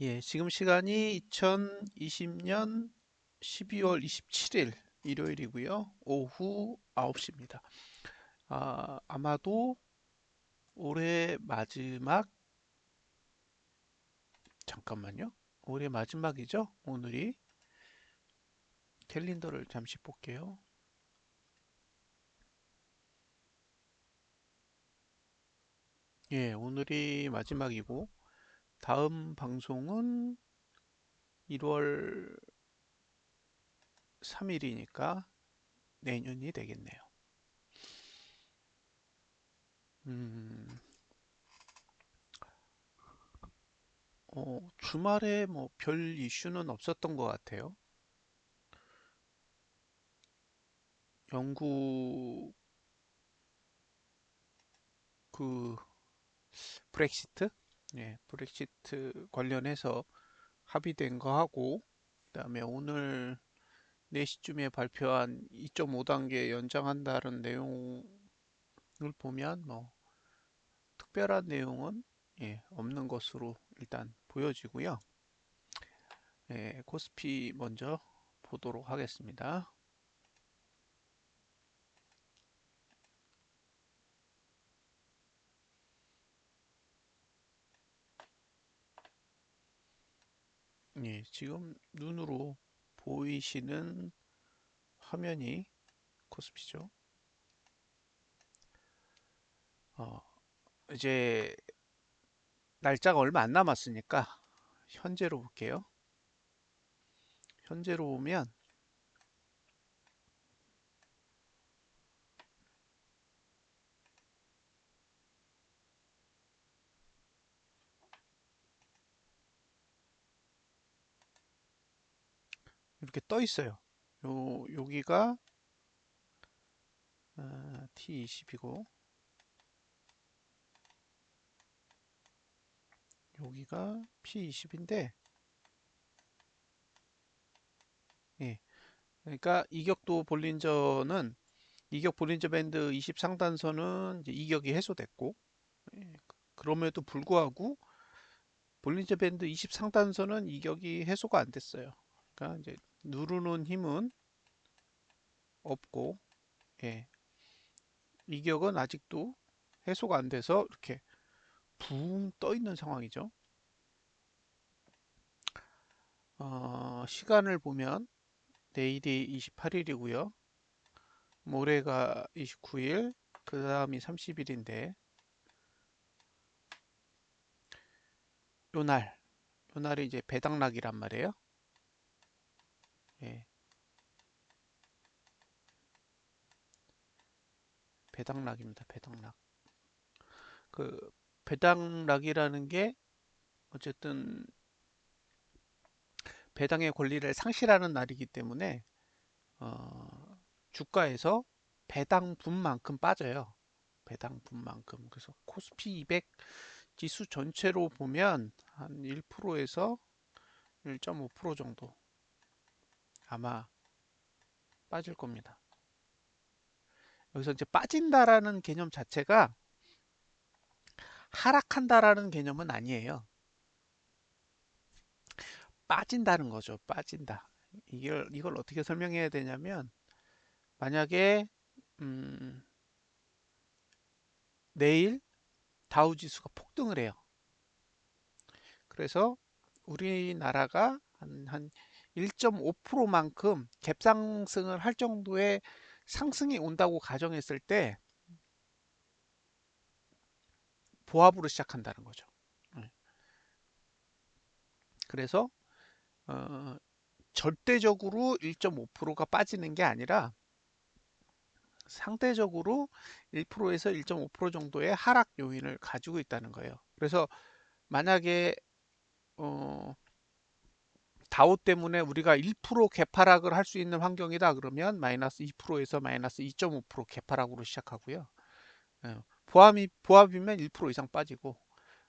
예, 지금 시간이 2020년 12월 27일 일요일이고요. 오후 9시입니다. 아마도 올해 마지막, 잠깐만요. 올해 마지막이죠? 오늘이. 캘린더를 잠시 볼게요. 예, 오늘이 마지막이고, 다음 방송은 1월 3일이니까 내년이 되겠네요. 음, 주말에 뭐 별 이슈는 없었던 것 같아요. 영국 그 브렉시트? 예, 브렉시트 관련해서 합의된 거 하고, 그다음에 오늘 4시쯤에 발표한 2.5단계 연장한다는 내용을 보면 뭐 특별한 내용은 없는 것으로 일단 보여지고요. 예, 코스피 먼저 보도록 하겠습니다. 예, 지금 눈으로 보이시는 화면이 코스피죠. 어, 이제 날짜가 얼마 안 남았으니까 현재로 볼게요. 현재로 보면 이렇게 떠 있어요. 여기가 T20이고 여기가 P20인데, 예. 그러니까 이격도 볼린저는 이격 볼린저 밴드 20 상단선은 이제 이격이 해소됐고, 예. 그럼에도 불구하고 볼린저 밴드 20 상단선은 이격이 해소가 안 됐어요. 그러니까 이제 누르는 힘은 없고, 예. 이격은 아직도 해소가 안 돼서 이렇게 붕 떠 있는 상황이죠. 시간을 보면 내일이 28일이고요. 모레가 29일, 그 다음이 30일인데, 요날, 요날이 이제 배당락이란 말이에요. 예, 배당락입니다. 배당락. 그 배당락이라는 게 어쨌든 배당의 권리를 상실하는 날이기 때문에 주가에서 배당분만큼 빠져요. 배당분만큼. 그래서 코스피 200 지수 전체로 보면 한 1%에서 1.5% 정도 아마 빠질 겁니다. 여기서 이제 빠진다라는 개념 자체가 하락한다라는 개념은 아니에요. 빠진다는 거죠. 빠진다. 이걸 어떻게 설명해야 되냐면, 만약에 음, 내일 다우 지수가 폭등을 해요. 그래서 우리나라가 한 1.5%만큼 갭상승을 할 정도의 상승이 온다고 가정했을 때 보합으로 시작한다는 거죠. 네. 그래서 어, 절대적으로 1.5%가 빠지는 게 아니라 상대적으로 1%에서 1.5% 정도의 하락 요인을 가지고 있다는 거예요. 그래서 만약에 어, 다우 때문에 우리가 1% 개파락을 할 수 있는 환경이다 그러면 마이너스 2%에서 마이너스 2.5% 개파락으로 시작하고요. 보합이면 1% 이상 빠지고,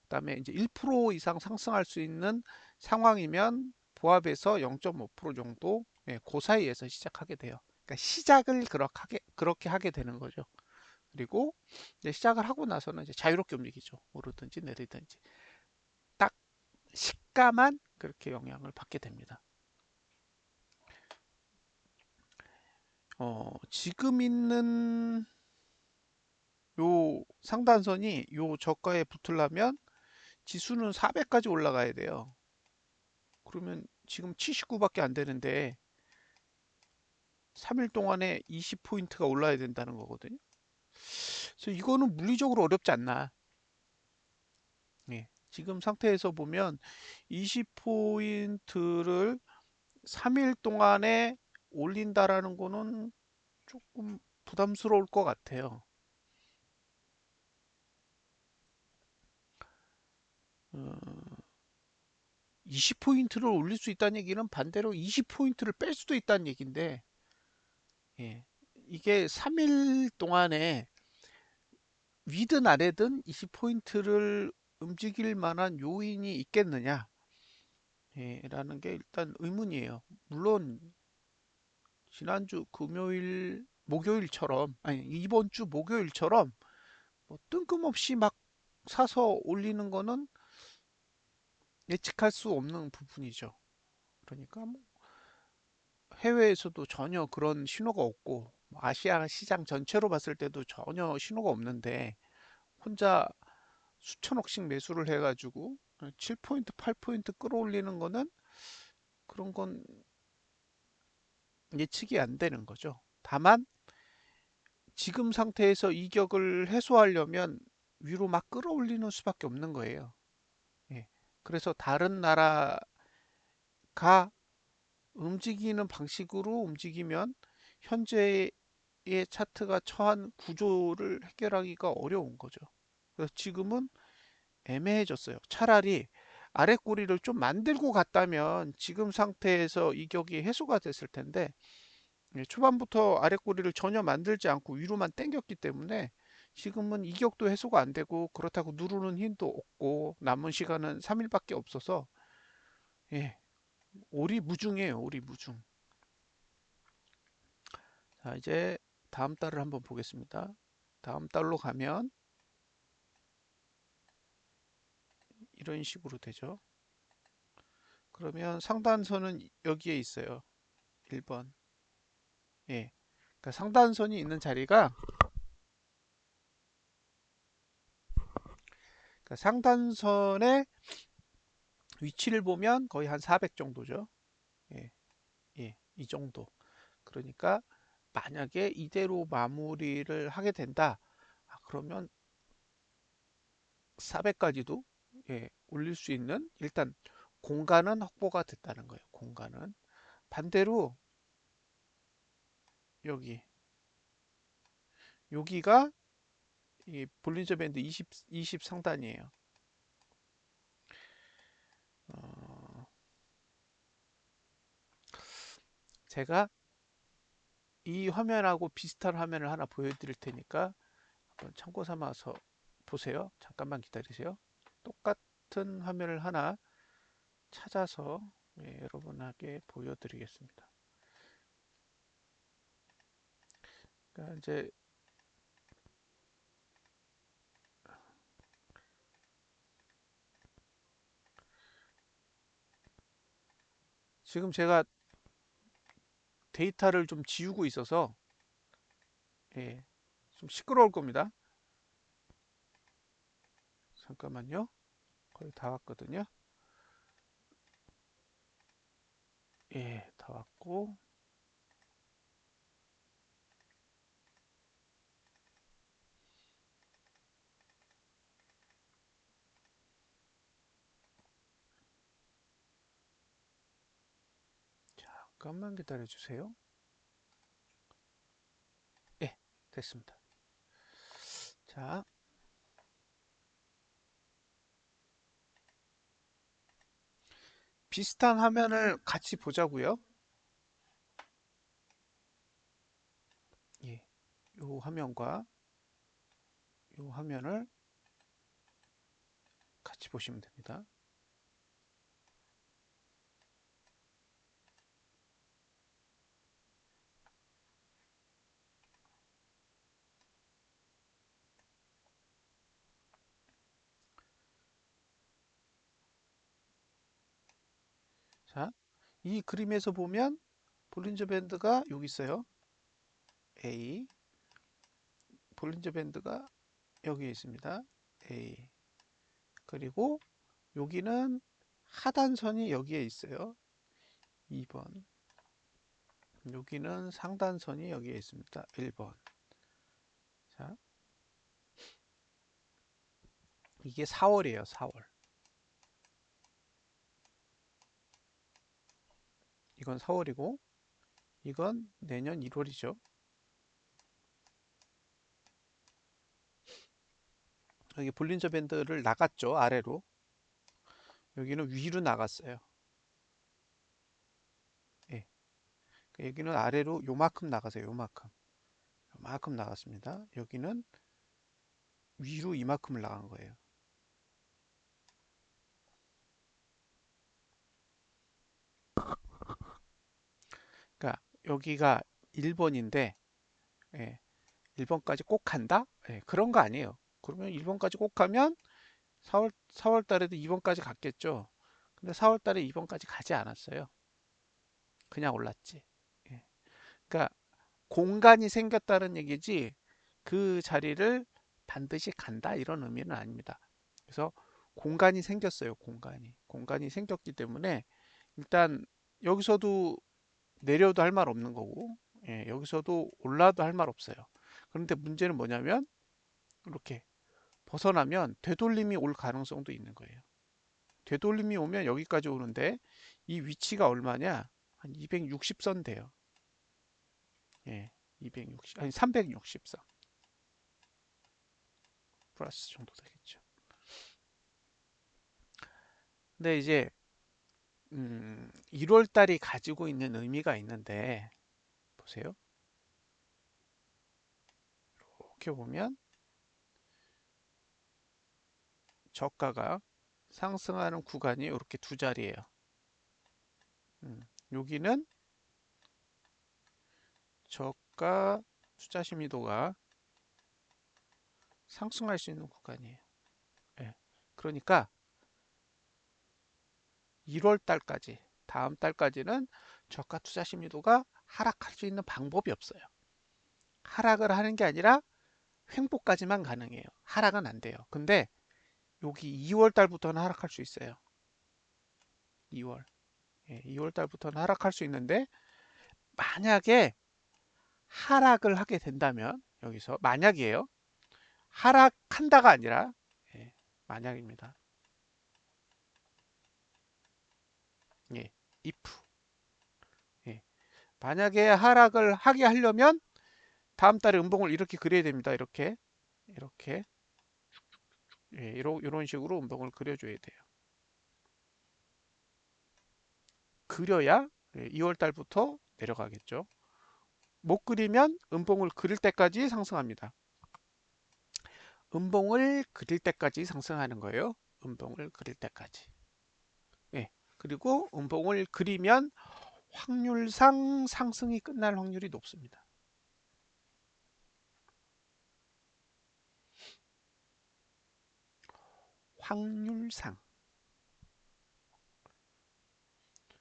그다음에 이제 1% 이상 상승할 수 있는 상황이면 보합에서 0.5% 정도, 그 사이에서 시작하게 돼요. 그러니까 시작을 그렇게 하게 되는 거죠. 그리고 이제 시작을 하고 나서는 이제 자유롭게 움직이죠. 오르든지 내리든지. 딱 시가만 그렇게 영향을 받게 됩니다. 지금 있는 요 상단선이 요 저가에 붙으려면 지수는 400까지 올라가야 돼요. 그러면 지금 79밖에 안 되는데 3일 동안에 20포인트가 올라야 된다는 거거든요. 그래서 이거는 물리적으로 어렵지 않나. 예. 지금 상태에서 보면 20포인트를 3일 동안에 올린다라는 거는 조금 부담스러울 것 같아요. 20포인트를 올릴 수 있다는 얘기는 반대로 20포인트를 뺄 수도 있다는 얘기인데, 예. 이게 3일 동안에 위든 아래든 20포인트를 움직일 만한 요인이 있겠느냐? 예, 라는 게 일단 의문이에요. 물론 지난주 금요일, 목요일처럼, 아니 이번 주 목요일처럼 뭐 뜬금없이 막 사서 올리는 거는 예측할 수 없는 부분이죠. 그러니까 뭐 해외에서도 전혀 그런 신호가 없고 아시아 시장 전체로 봤을 때도 전혀 신호가 없는데 혼자 수천억씩 매수를 해가지고 7포인트, 8포인트 끌어올리는 거는 그런 건 예측이 안 되는 거죠. 다만 지금 상태에서 이격을 해소하려면 위로 막 끌어올리는 수밖에 없는 거예요. 예. 그래서 다른 나라가 움직이는 방식으로 움직이면 현재의 차트가 처한 구조를 해결하기가 어려운 거죠. 그래서 지금은 애매해졌어요. 차라리 아래 꼬리를 좀 만들고 갔다면 지금 상태에서 이격이 해소가 됐을 텐데 초반부터 아래 꼬리를 전혀 만들지 않고 위로만 당겼기 때문에 지금은 이격도 해소가 안 되고 그렇다고 누르는 힘도 없고 남은 시간은 3일밖에 없어서 예, 오리무중이에요. 오리무중. 자, 이제 다음 달을 한번 보겠습니다. 다음 달로 가면 이런 식으로 되죠. 그러면 상단선은 여기에 있어요. 1번. 예. 그러니까 상단선이 있는 자리가 그러니까 상단선의 위치를 보면 거의 한 400 정도죠. 예. 예. 이 정도. 그러니까 만약에 이대로 마무리를 하게 된다. 그러면 400까지도 예, 올릴 수 있는 일단 공간은 확보가 됐다는 거예요. 공간은. 반대로 여기 여기가 이 볼린저 밴드 20 상단이에요. 어, 제가 이 화면하고 비슷한 화면을 하나 보여드릴 테니까 한번 참고 삼아서 보세요. 잠깐만 기다리세요. 똑같은 화면을 하나 찾아서 예, 여러분에게 보여드리겠습니다. 그러니까 이제 지금 제가 데이터를 좀 지우고 있어서 예, 좀 시끄러울 겁니다. 잠깐만요. 거의 다 왔거든요. 예, 다 왔고 잠깐만 기다려 주세요. 예, 됐습니다. 자, 비슷한 화면을 같이 보자고요. 예, 요 화면과 요 화면을 같이 보시면 됩니다. 자, 이 그림에서 보면 볼린저 밴드가 여기 있어요. A. 볼린저 밴드가 여기에 있습니다. A. 그리고 여기는 하단선이 여기에 있어요. 2번. 여기는 상단선이 여기에 있습니다. 1번. 자, 이게 4월이에요. 4월. 이건 4월이고 이건 내년 1월이죠. 여기 볼린저 밴드를 나갔죠. 아래로. 여기는 위로 나갔어요. 예. 여기는 아래로 요만큼 나가세요. 요만큼. 요만큼 나갔습니다. 여기는 위로 이만큼을 나간 거예요. 그러니까 여기가 1번인데 예, 1번까지 꼭 간다? 예, 그런 거 아니에요. 그러면 1번까지 꼭 가면 4월 달에도 2번까지 갔겠죠. 근데 4월 달에 2번까지 가지 않았어요. 그냥 올랐지. 예. 그러니까 공간이 생겼다는 얘기지 그 자리를 반드시 간다 이런 의미는 아닙니다. 그래서 공간이 생겼어요. 공간이 생겼기 때문에 일단 여기서도 내려도 할 말 없는 거고 예, 여기서도 올라도 할 말 없어요. 그런데 문제는 뭐냐면 이렇게 벗어나면 되돌림이 올 가능성도 있는 거예요. 되돌림이 오면 여기까지 오는데 이 위치가 얼마냐? 한 260선 돼요. 예, 260 아니 360선 플러스 정도 되겠죠. 근데 이제 1월 달이 가지고 있는 의미가 있는데 보세요. 이렇게 보면 저가가 상승하는 구간이 이렇게 두 자리예요. 여기는 저가 투자 심리도가 상승할 수 있는 구간이에요. 예. 그러니까 1월 달까지, 다음 달까지는 저가 투자 심리도가 하락할 수 있는 방법이 없어요. 하락을 하는 게 아니라 횡보까지만 가능해요. 하락은 안 돼요. 근데 여기 2월 달부터는 하락할 수 있어요. 2월. 예, 2월 달부터는 하락할 수 있는데 만약에 하락을 하게 된다면 여기서 만약이에요. 하락한다가 아니라 예, 만약입니다. 예, if. 예, 만약에 하락을 하게 하려면 다음 달에 음봉을 이렇게 그려야 됩니다. 이렇게 예, 이런 식으로 음봉을 그려줘야 돼요. 그려야 2월 달부터 내려가겠죠. 못 그리면 음봉을 그릴 때까지 상승합니다. 음봉을 그릴 때까지 상승하는 거예요. 음봉을 그릴 때까지. 예. 그리고 음봉을 그리면 확률상 상승이 끝날 확률이 높습니다. 확률상.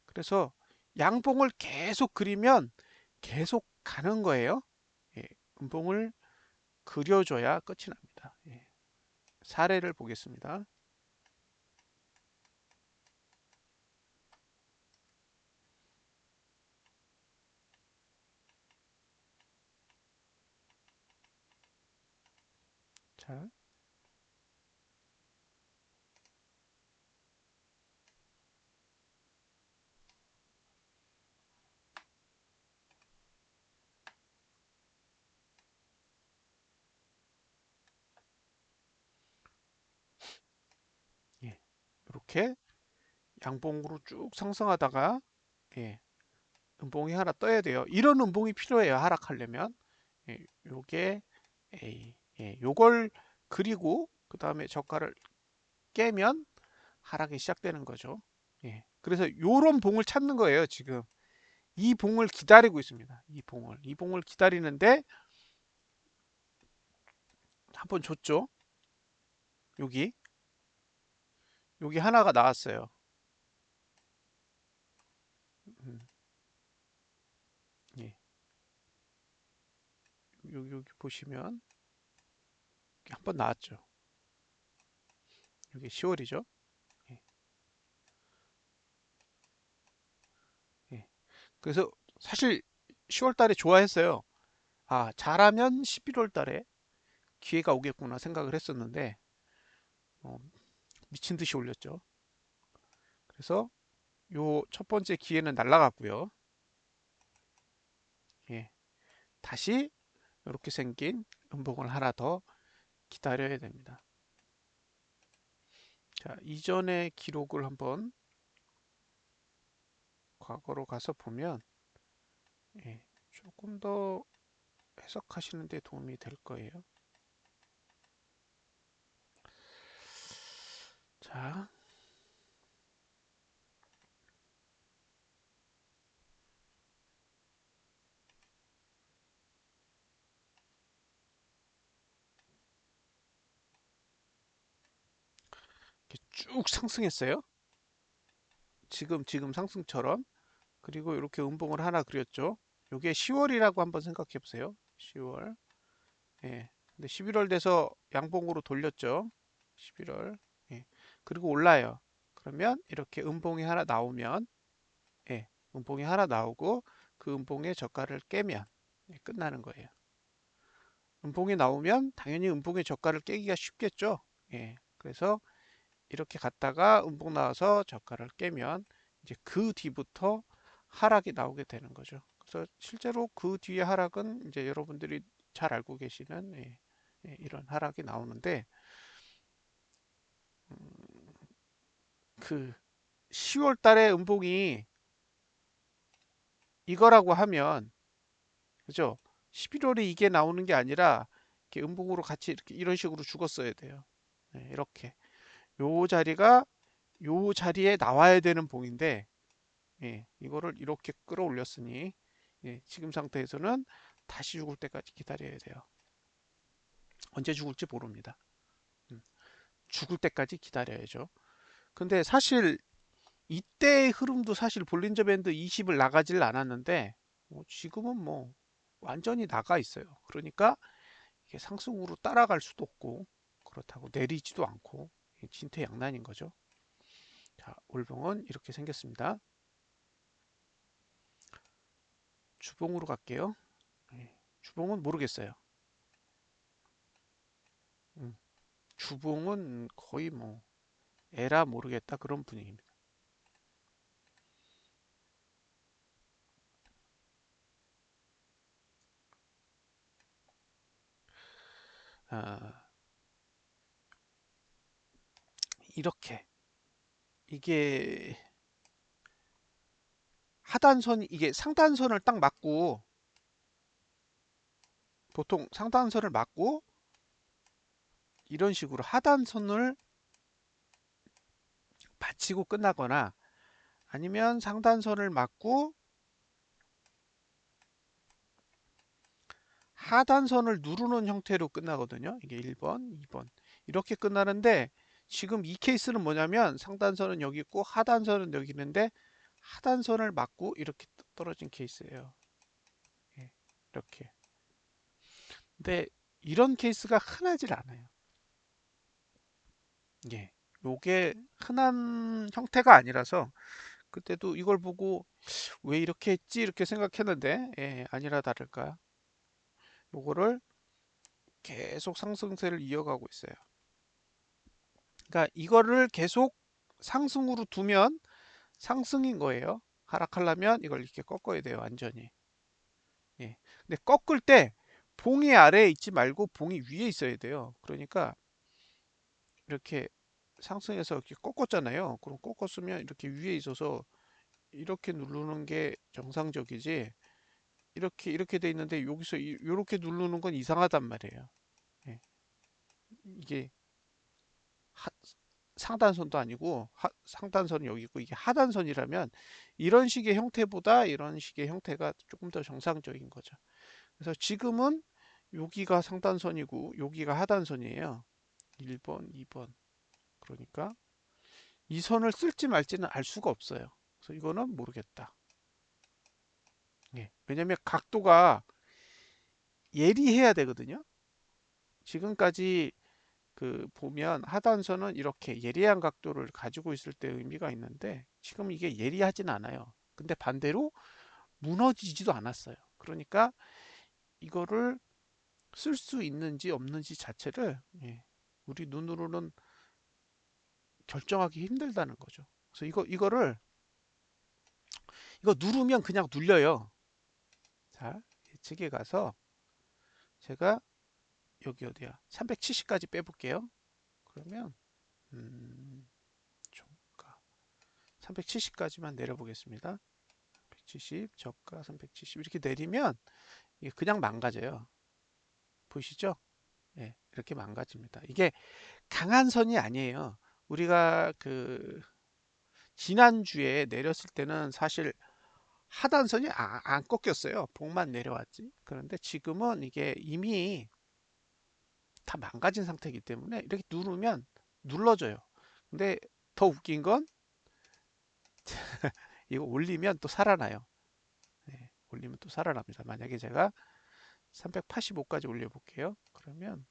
그래서 양봉을 계속 그리면 계속 가는 거예요. 예. 음봉을 그려줘야 끝이 납니다. 예. 사례를 보겠습니다. 자, 예. 이렇게 양봉으로 쭉 상승하다가 예. 음봉이 하나 떠야 돼요. 이런 음봉이 필요해요. 하락하려면. 예. 요게 A. 예. 요걸 그리고 그 다음에 저가를 깨면 하락이 시작되는 거죠. 예. 그래서 요런 봉을 찾는 거예요. 지금 이 봉을 기다리고 있습니다. 이 봉을 기다리는데 한번 줬죠. 여기 하나가 나왔어요. 여기 보시면 한 번 나왔죠. 이게 10월이죠. 예, 예. 그래서 사실 10월 달에 좋아했어요. 아, 잘하면 11월 달에 기회가 오겠구나 생각을 했었는데 어, 미친 듯이 올렸죠. 그래서 요 첫 번째 기회는 날라갔고요. 예, 다시 이렇게 생긴 음봉을 하나 더 기다려야 됩니다. 자, 이전의 기록을 한번 과거로 가서 보면 예, 조금 더 해석하시는 데 도움이 될 거예요. 자, 이렇게 쭉 상승했어요. 지금 상승처럼. 그리고 이렇게 음봉을 하나 그렸죠. 이게 10월이라고 한번 생각해 보세요. 10월. 예. 근데 11월 돼서 양봉으로 돌렸죠. 11월. 예. 그리고 올라요. 그러면 이렇게 음봉이 하나 나오면, 예. 음봉이 하나 나오고 그 음봉의 저가를 깨면 예, 끝나는 거예요. 음봉이 나오면 당연히 음봉의 저가를 깨기가 쉽겠죠. 예. 그래서 이렇게 갔다가 음봉 나와서 저가를 깨면 이제 그 뒤부터 하락이 나오게 되는 거죠. 그래서 실제로 그 뒤에 하락은 이제 여러분들이 잘 알고 계시는 이런 하락이 나오는데 그 10월 달에 음봉이 이거라고 하면 그죠? 11월에 이게 나오는 게 아니라 이렇게 음봉으로 같이 이렇게 이런 식으로 죽었어야 돼요. 이렇게 요 자리가 요 자리에 나와야 되는 봉인데 이거를 이렇게 끌어올렸으니 지금 상태에서는 다시 죽을 때까지 기다려야 돼요. 언제 죽을지 모릅니다. 음, 죽을 때까지 기다려야죠. 근데 사실 이때의 흐름도 사실 볼린저 밴드 20을 나가질 않았는데 지금은 뭐 완전히 나가 있어요. 그러니까 이게 상승으로 따라갈 수도 없고 그렇다고 내리지도 않고 진퇴양난인 거죠. 자, 올봉은 이렇게 생겼습니다. 주봉으로 갈게요. 주봉은 모르겠어요. 음, 주봉은 거의 뭐 에라 모르겠다 그런 분위기입니다. 아, 이렇게 이게 하단선이 이게 상단선을 딱 맞고 보통 상단선을 맞고 이런 식으로 하단선을 받치고 끝나거나 아니면 상단선을 맞고 하단선을 누르는 형태로 끝나거든요. 이게 1번, 2번 이렇게 끝나는데 지금 이 케이스는 뭐냐면 상단선은 여기 있고 하단선은 여기 있는데 하단선을 맞고 이렇게 떨어진 케이스예요. 예, 이렇게. 근데 이런 케이스가 흔하질 않아요. 예. 요게 흔한 형태가 아니라서 그때도 이걸 보고 왜 이렇게 했지 이렇게 생각했는데 아니라 다를까 요거를 계속 상승세를 이어가고 있어요. 그러니까 이거를 계속 상승으로 두면 상승인 거예요. 하락하려면 이걸 이렇게 꺾어야 돼요, 완전히. 예. 근데 꺾을 때 봉이 아래에 있지 말고 봉이 위에 있어야 돼요. 그러니까 이렇게 상승해서 이렇게 꺾었잖아요. 그럼 꺾었으면 이렇게 위에 있어서 이렇게 누르는 게 정상적이지. 이렇게 돼 있는데 여기서 이렇게 누르는 건 이상하단 말이에요. 예. 이게 하- 상단선도 아니고 상단선이 여기 있고 이게 하단선이라면 이런 식의 형태보다 이런 식의 형태가 조금 더 정상적인 거죠. 그래서 지금은 여기가 상단선이고 여기가 하단선이에요. 1번, 2번. 그러니까 이 선을 쓸지 말지는 알 수가 없어요. 그래서 이거는 모르겠다. 예. 왜냐면 각도가 예리해야 되거든요. 지금까지 그 보면 하단선은 이렇게 예리한 각도를 가지고 있을 때 의미가 있는데 지금 이게 예리하진 않아요. 근데 반대로 무너지지도 않았어요. 그러니까 이거를 쓸 수 있는지 없는지 자체를 우리 눈으로는 결정하기 힘들다는 거죠. 그래서 이거 누르면 그냥 눌려요. 자, 예측에 가서 제가 여기 어디야? 370까지 빼볼게요. 그러면 종가 370까지만 내려보겠습니다. 370 저가 370 이렇게 내리면 이게 그냥 망가져요. 보이시죠? 예, 이렇게 망가집니다. 이게 강한 선이 아니에요. 우리가 그 지난주에 내렸을 때는 사실 하단선이 안 꺾였어요. 봉만 내려왔지. 그런데 지금은 이게 이미 다 망가진 상태이기 때문에 이렇게 누르면 눌러져요. 근데 더 웃긴 건 이거 올리면 또 살아나요. 네, 올리면 또 살아납니다. 만약에 제가 385까지 올려볼게요. 그러면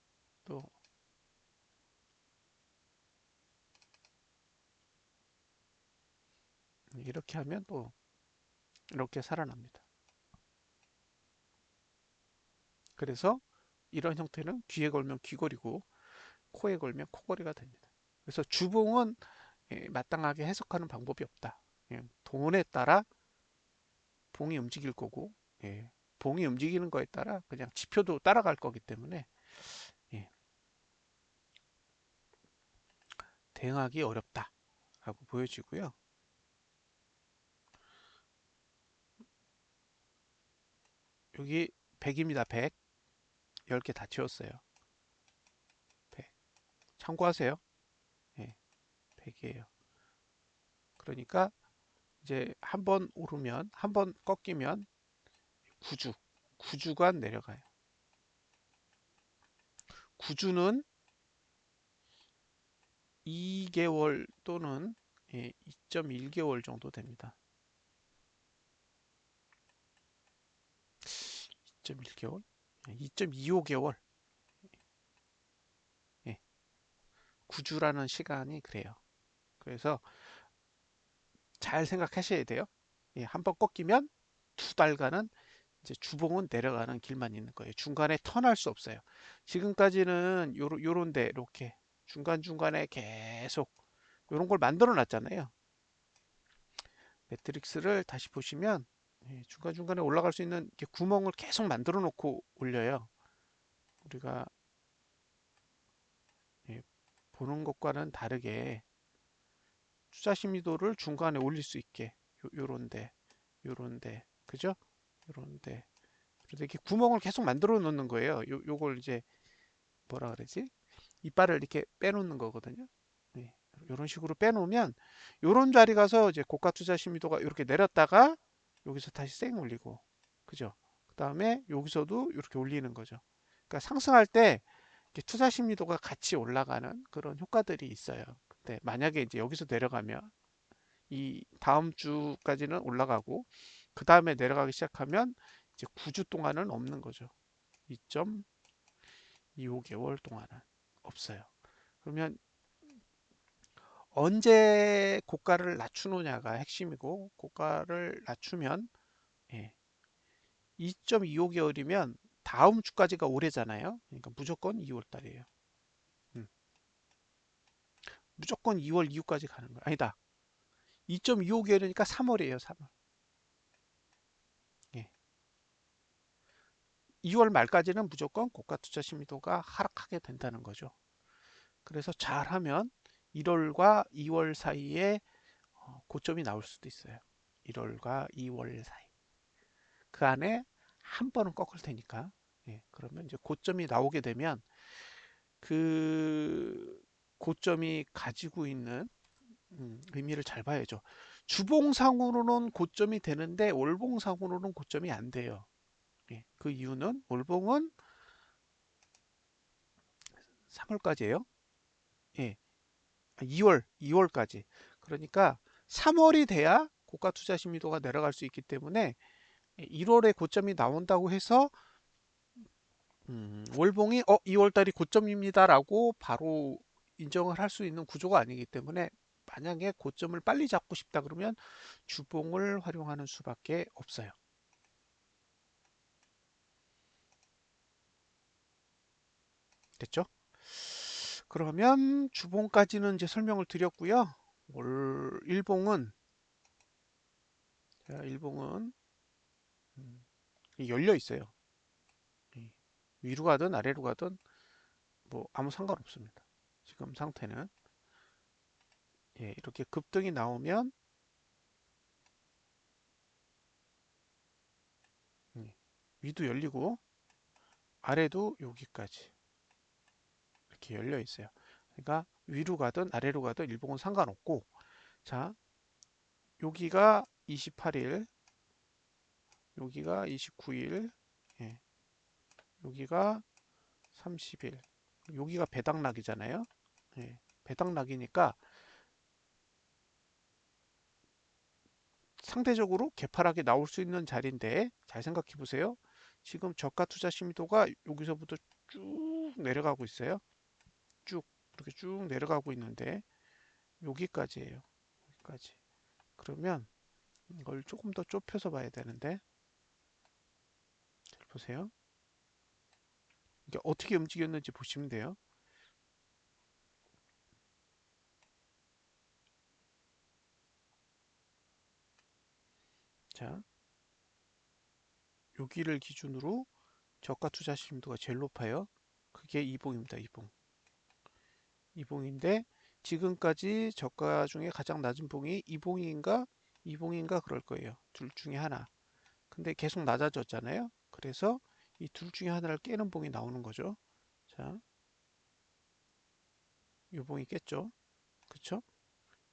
또 이렇게 하면 또 이렇게 살아납니다. 그래서 이런 형태는 귀에 걸면 귀걸이고 코에 걸면 코걸이가 됩니다. 그래서 주봉은 마땅하게 해석하는 방법이 없다. 돈에 따라 봉이 움직일 거고 봉이 움직이는 거에 따라 그냥 지표도 따라갈 거기 때문에 예, 대응하기 어렵다라고 보여지고요. 여기 100입니다. 100. 10개 다 채웠어요. 100. 참고하세요. 예, 100이에요. 그러니까 이제 한 번 오르면 한 번 꺾이면 9주, 9주간 내려가요. 9주는 2개월 또는 2.1개월 정도 됩니다. 2.1개월? 2.25개월. 9주라는 시간이 그래요. 그래서 잘 생각하셔야 돼요. 한번 꺾이면 2달간은 이제 주봉은 내려가는 길만 있는 거예요. 중간에 턴할 수 없어요. 지금까지는 요런데 이렇게 중간중간에 계속 요런 걸 만들어 놨잖아요. 매트릭스를 다시 보시면 중간중간에 올라갈 수 있는 구멍을 계속 만들어 놓고 올려요. 우리가 보는 것과는 다르게 투자 심리도를 중간에 올릴 수 있게 요런데 요런데 그죠? 요런데 그래서 이렇게 구멍을 계속 만들어 놓는 거예요. 요걸 이제 뭐라 그러지? 이빨을 이렇게 빼놓는 거거든요. 네. 이런 식으로 빼놓으면 요런 자리 가서 이제 고가 투자 심리도가 이렇게 내렸다가 여기서 다시 쌩 올리고 그죠? 그 다음에 여기서도 이렇게 올리는 거죠. 그러니까 상승할 때 투자 심리도가 같이 올라가는 그런 효과들이 있어요. 근데 만약에 이제 여기서 내려가면 이 다음 주까지는 올라가고 그 다음에 내려가기 시작하면 이제 9주 동안은 없는 거죠. 2.25개월 동안은 없어요. 그러면 언제 고가를 낮추느냐가 핵심이고 고가를 낮추면 2.25개월이면 다음 주까지가 올해잖아요. 그러니까 무조건 2월 달이에요. 무조건 2월 이후까지 가는 거야. 아니다. 2.25개월이니까 3월이에요. 3월. 예. 2월 말까지는 무조건 고가 투자 심리도가 하락하게 된다는 거죠. 그래서 잘하면 1월과 2월 사이에 고점이 나올 수도 있어요. 1월과 2월 사이. 그 안에 한 번은 꺾을 테니까. 그러면 이제 고점이 나오게 되면 그 고점이 가지고 있는 의미를 잘 봐야죠. 주봉상으로는 고점이 되는데 월봉상으로는 고점이 안 돼요. 그 이유는 월봉은 3월까지예요. 예, 2월까지. 그러니까 3월이 돼야 고가 투자 심리도가 내려갈 수 있기 때문에 1월에 고점이 나온다고 해서 월봉이 2월달이 고점입니다라고 바로 인정을 할 수 있는 구조가 아니기 때문에 만약에 고점을 빨리 잡고 싶다 그러면 주봉을 활용하는 수밖에 없어요. 됐죠? 그러면 주봉까지는 이제 설명을 드렸고요. 올 일봉은 자, 일봉은 열려 있어요. 위로 가든 아래로 가든 뭐 아무 상관없습니다. 지금 상태는 이렇게 급등이 나오면 위도 열리고 아래도 여기까지 이렇게 열려 있어요. 그러니까 위로 가든 아래로 가든 일봉은 상관없고 자 여기가 28일 여기가 29일 여기가 30일 여기가 배당락이잖아요. 배당락이니까 상대적으로 개파락이 나올 수 있는 자리인데 잘 생각해 보세요. 지금 저가 투자 심도가 여기서부터 쭉 내려가고 있어요. 쭉 이렇게 쭉 내려가고 있는데 여기까지예요. 여기까지. 그러면 이걸 조금 더 좁혀서 봐야 되는데 잘 보세요. 이게 어떻게 움직였는지 보시면 돼요. 자, 여기를 기준으로 저가 투자 심도가 제일 높아요. 그게 이봉입니다. 이봉. 이봉인데 지금까지 저가 중에 가장 낮은 봉이 이봉인가 이봉인가 그럴 거예요. 둘 중에 하나. 근데 계속 낮아졌잖아요. 그래서 이 둘 중에 하나를 깨는 봉이 나오는 거죠. 자, 이 봉이 깼죠. 그쵸?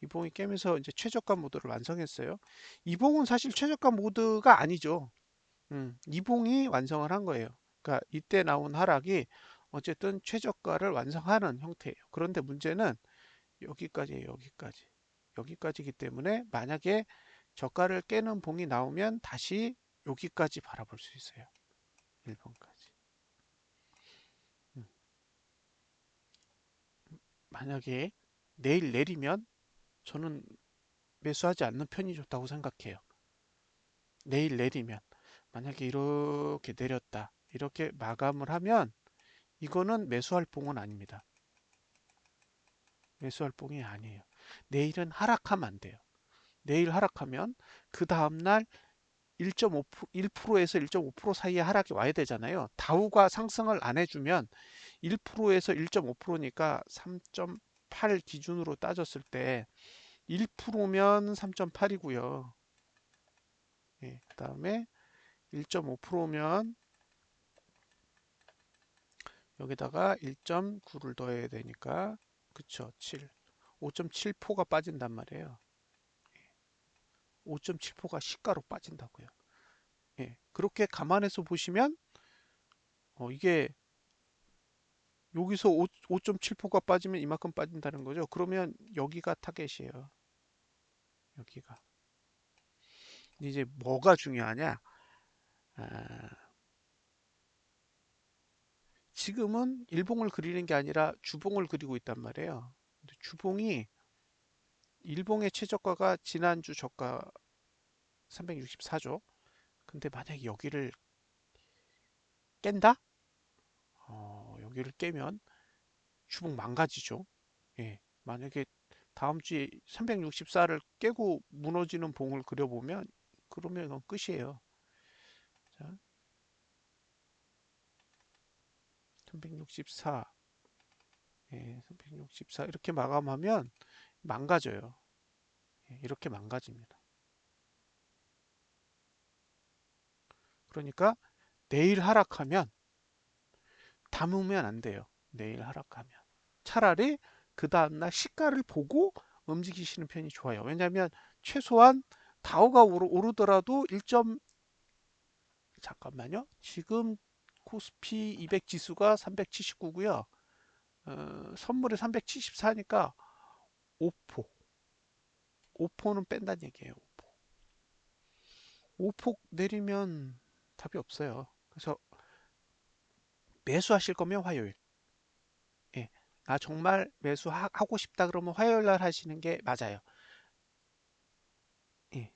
이 봉이 깨면서 이제 최저가 모드를 완성했어요. 이 봉은 사실 최저가 모드가 아니죠. 이 봉이 완성을 한 거예요. 그러니까 이때 나온 하락이 어쨌든 최저가를 완성하는 형태예요. 그런데 문제는 여기까지예요. 여기까지. 여기까지이기 때문에 만약에 저가를 깨는 봉이 나오면 다시 여기까지 바라볼 수 있어요. 1번까지. 만약에 내일 내리면 저는 매수하지 않는 편이 좋다고 생각해요. 내일 내리면 만약에 이렇게 내렸다. 이렇게 마감을 하면 이거는 매수할 봉은 아닙니다. 매수할 봉이 아니에요. 내일은 하락하면 안 돼요. 내일 하락하면 그 다음날 1.5%, 1%에서 1.5% 사이에 하락이 와야 되잖아요. 다우가 상승을 안 해주면 1%에서 1.5%니까 3.8 기준으로 따졌을 때 1%면 3.8이고요. 그 다음에 1.5%면 여기다가 1.9를 더해야 되니까 그쵸 7 5.7%가 빠진단 말이에요. 5.7%가 시가로 빠진다고요. 그렇게 감안해서 보시면 이게 여기서 5.7%가 빠지면 이만큼 빠진다는 거죠. 그러면 여기가 타겟이에요. 여기가. 이제 뭐가 중요하냐? 아, 지금은 일봉을 그리는 게 아니라 주봉을 그리고 있단 말이에요. 주봉이 일봉의 최저가가 지난주 저가 364죠. 근데 만약에 여기를 깬다? 여기를 깨면 주봉 망가지죠. 만약에 다음 주에 364를 깨고 무너지는 봉을 그려보면 그러면 이건 끝이에요. 자, 364, 364 이렇게 마감하면 망가져요. 이렇게 망가집니다. 그러니까 내일 하락하면 담으면 안 돼요. 내일 하락하면. 차라리 그 다음날 시가를 보고 움직이시는 편이 좋아요. 왜냐하면 최소한 다우가 오르더라도 1점 잠깐만요. 지금 코스피 200 지수가 379고요. 선물이 374니까 5포. 5포는 뺀다는 얘기예요. 5포. 5포 내리면 답이 없어요. 그래서 매수하실 거면 화요일. 예. 아, 정말 매수하고 싶다 그러면 화요일 날 하시는 게 맞아요. 예.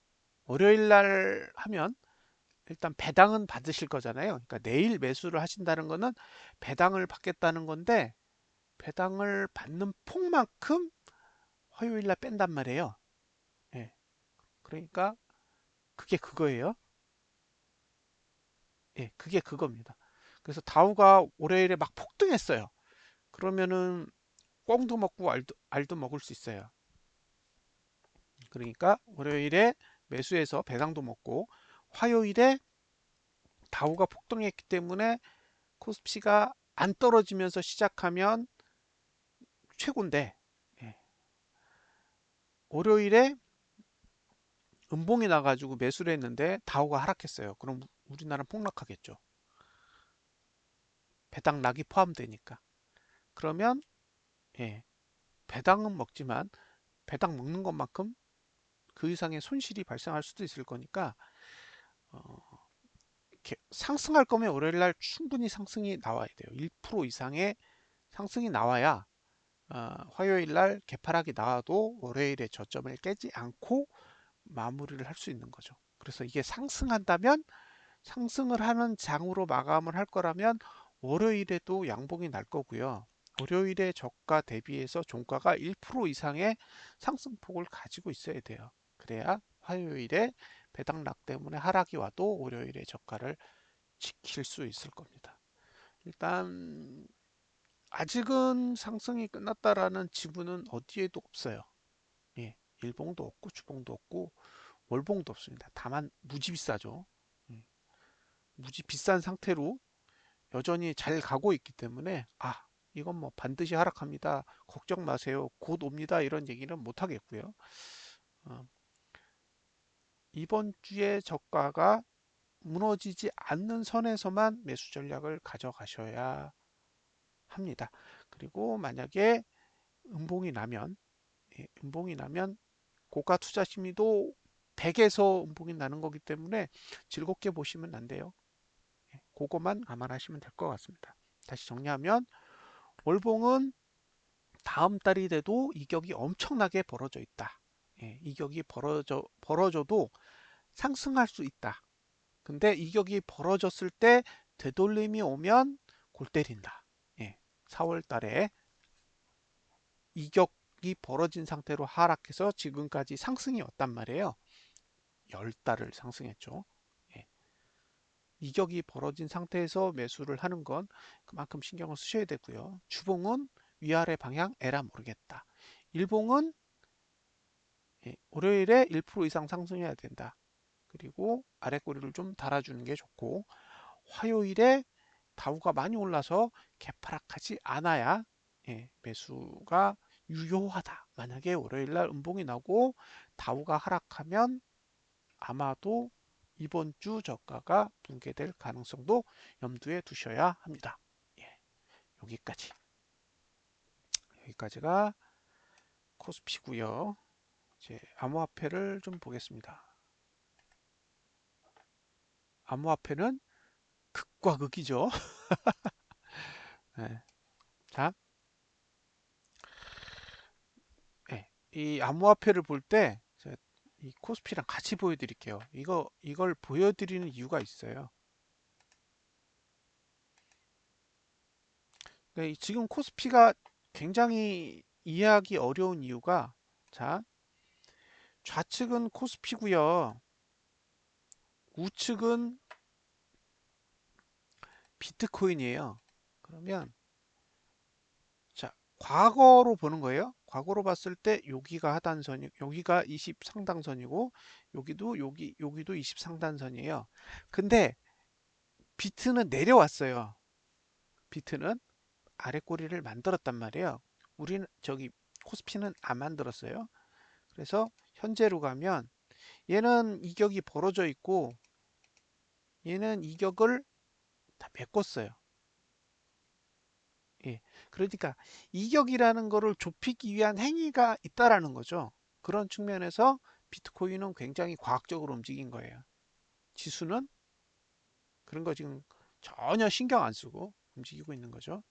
월요일 날 하면 일단 배당은 받으실 거잖아요. 그러니까 내일 매수를 하신다는 거는 배당을 받겠다는 건데 배당을 받는 폭만큼 화요일 날 뺀단 말이에요. 예. 그러니까 그게 그거예요. 예, 그게 그겁니다. 그래서 다우가 월요일에 막 폭등했어요. 그러면은 꽁도 먹고 알도 먹을 수 있어요. 그러니까 월요일에 매수해서 배당도 먹고 화요일에 다우가 폭등했기 때문에 코스피가 안 떨어지면서 시작하면 최고인데 예, 월요일에 음봉이 나가지고 매수를 했는데 다우가 하락했어요. 그럼 우리나라는 폭락하겠죠. 배당 락이 포함되니까. 그러면 예, 배당은 먹지만 배당 먹는 것만큼 그 이상의 손실이 발생할 수도 있을 거니까 어, 상승할 거면 월요일날 충분히 상승이 나와야 돼요. 1% 이상의 상승이 나와야 화요일날 개파락이 나와도 월요일에 저점을 깨지 않고 마무리를 할 수 있는 거죠. 그래서 이게 상승한다면 상승을 하는 장으로 마감을 할 거라면 월요일에도 양봉이 날 거고요. 월요일의 저가 대비해서 종가가 1% 이상의 상승폭을 가지고 있어야 돼요. 그래야 화요일에 배당락 때문에 하락이 와도 월요일의 저가를 지킬 수 있을 겁니다. 일단 아직은 상승이 끝났다라는 지분은 어디에도 없어요. 예, 일봉도 없고 주봉도 없고 월봉도 없습니다. 다만 무지 비싸죠. 예, 무지 비싼 상태로 여전히 잘 가고 있기 때문에 이건 뭐 반드시 하락합니다. 걱정 마세요. 곧 옵니다. 이런 얘기는 못 하겠고요. 어, 이번 주에 저가가 무너지지 않는 선에서만 매수 전략을 가져가셔야 합니다. 그리고 만약에 음봉이 나면 음봉이 나면 고가 투자 심리도 100에서 음봉이 나는 거기 때문에 즐겁게 보시면 안 돼요. 그것만 감안하시면 될 것 같습니다. 다시 정리하면 월봉은 다음 달이 돼도 이격이 엄청나게 벌어져 있다. 이격이 벌어져도 상승할 수 있다. 근데 이격이 벌어졌을 때 되돌림이 오면 골 때린다. 4월 달에 이격이 벌어진 상태로 하락해서 지금까지 상승이 왔단 말이에요. 10달을 상승했죠. 예, 이격이 벌어진 상태에서 매수를 하는 건 그만큼 신경을 쓰셔야 되고요. 주봉은 위아래 방향 에라 모르겠다. 일봉은 월요일에 1% 이상 상승해야 된다. 그리고 아래 꼬리를 좀 달아주는 게 좋고 화요일에 다우가 많이 올라서 개파락하지 않아야 매수가 유효하다. 만약에 월요일날 음봉이 나고 다우가 하락하면 아마도 이번 주 저가가 붕괴될 가능성도 염두에 두셔야 합니다. 예, 여기까지. 여기까지가 코스피고요. 이제 암호화폐를 좀 보겠습니다. 암호화폐는 극과 극이죠. 네. 자, 이 암호화폐를 볼 때 이 코스피랑 같이 보여드릴게요. 이걸 보여드리는 이유가 있어요. 그러니까 지금 코스피가 굉장히 이해하기 어려운 이유가 자, 좌측은 코스피고요. 우측은 비트코인이에요. 그러면 자, 과거로 보는 거예요. 과거로 봤을 때 여기가 하단선이 여기가 20 상단선이고 여기도 20 상단선이에요. 근데 비트는 내려왔어요. 비트는 아래 꼬리를 만들었단 말이에요. 우리는 저기 코스피는 안 만들었어요. 그래서 현재로 가면 얘는 이격이 벌어져 있고 얘는 이격을 다 메꿨어요. 예. 그러니까 이격이라는 거를 좁히기 위한 행위가 있다라는 거죠. 그런 측면에서 비트코인은 굉장히 과학적으로 움직인 거예요. 지수는 그런 거 지금 전혀 신경 안 쓰고 움직이고 있는 거죠.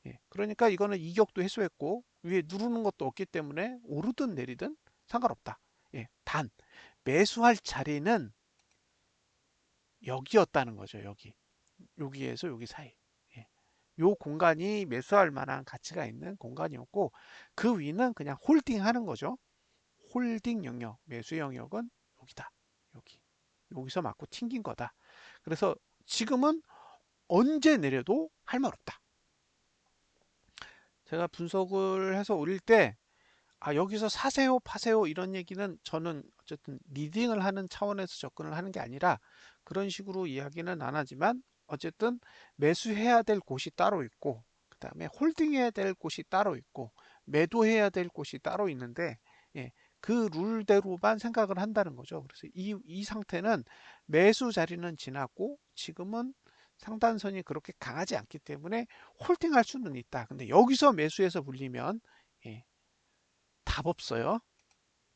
예, 그러니까 이거는 이격도 해소했고 위에 누르는 것도 없기 때문에 오르든 내리든 상관없다. 예, 단 매수할 자리는 여기였다는 거죠. 여기에서 여기 사이. 예. 요 공간이 매수할 만한 가치가 있는 공간이었고 그 위는 그냥 홀딩 하는 거죠. 홀딩 영역, 매수 영역은 여기다. 여기서 맞고 튕긴 거다. 그래서 지금은 언제 내려도 할 말 없다. 제가 분석을 해서 올릴 때 여기서 사세요, 파세요 이런 얘기는 저는 어쨌든 리딩을 하는 차원에서 접근을 하는 게 아니라 그런 식으로 이야기는 안 하지만 어쨌든 매수해야 될 곳이 따로 있고 그 다음에 홀딩해야 될 곳이 따로 있고 매도해야 될 곳이 따로 있는데 예, 그 룰대로만 생각을 한다는 거죠. 그래서 이 상태는 매수 자리는 지났고 지금은 상단선이 그렇게 강하지 않기 때문에 홀딩할 수는 있다. 근데 여기서 매수해서 물리면 예, 답 없어요.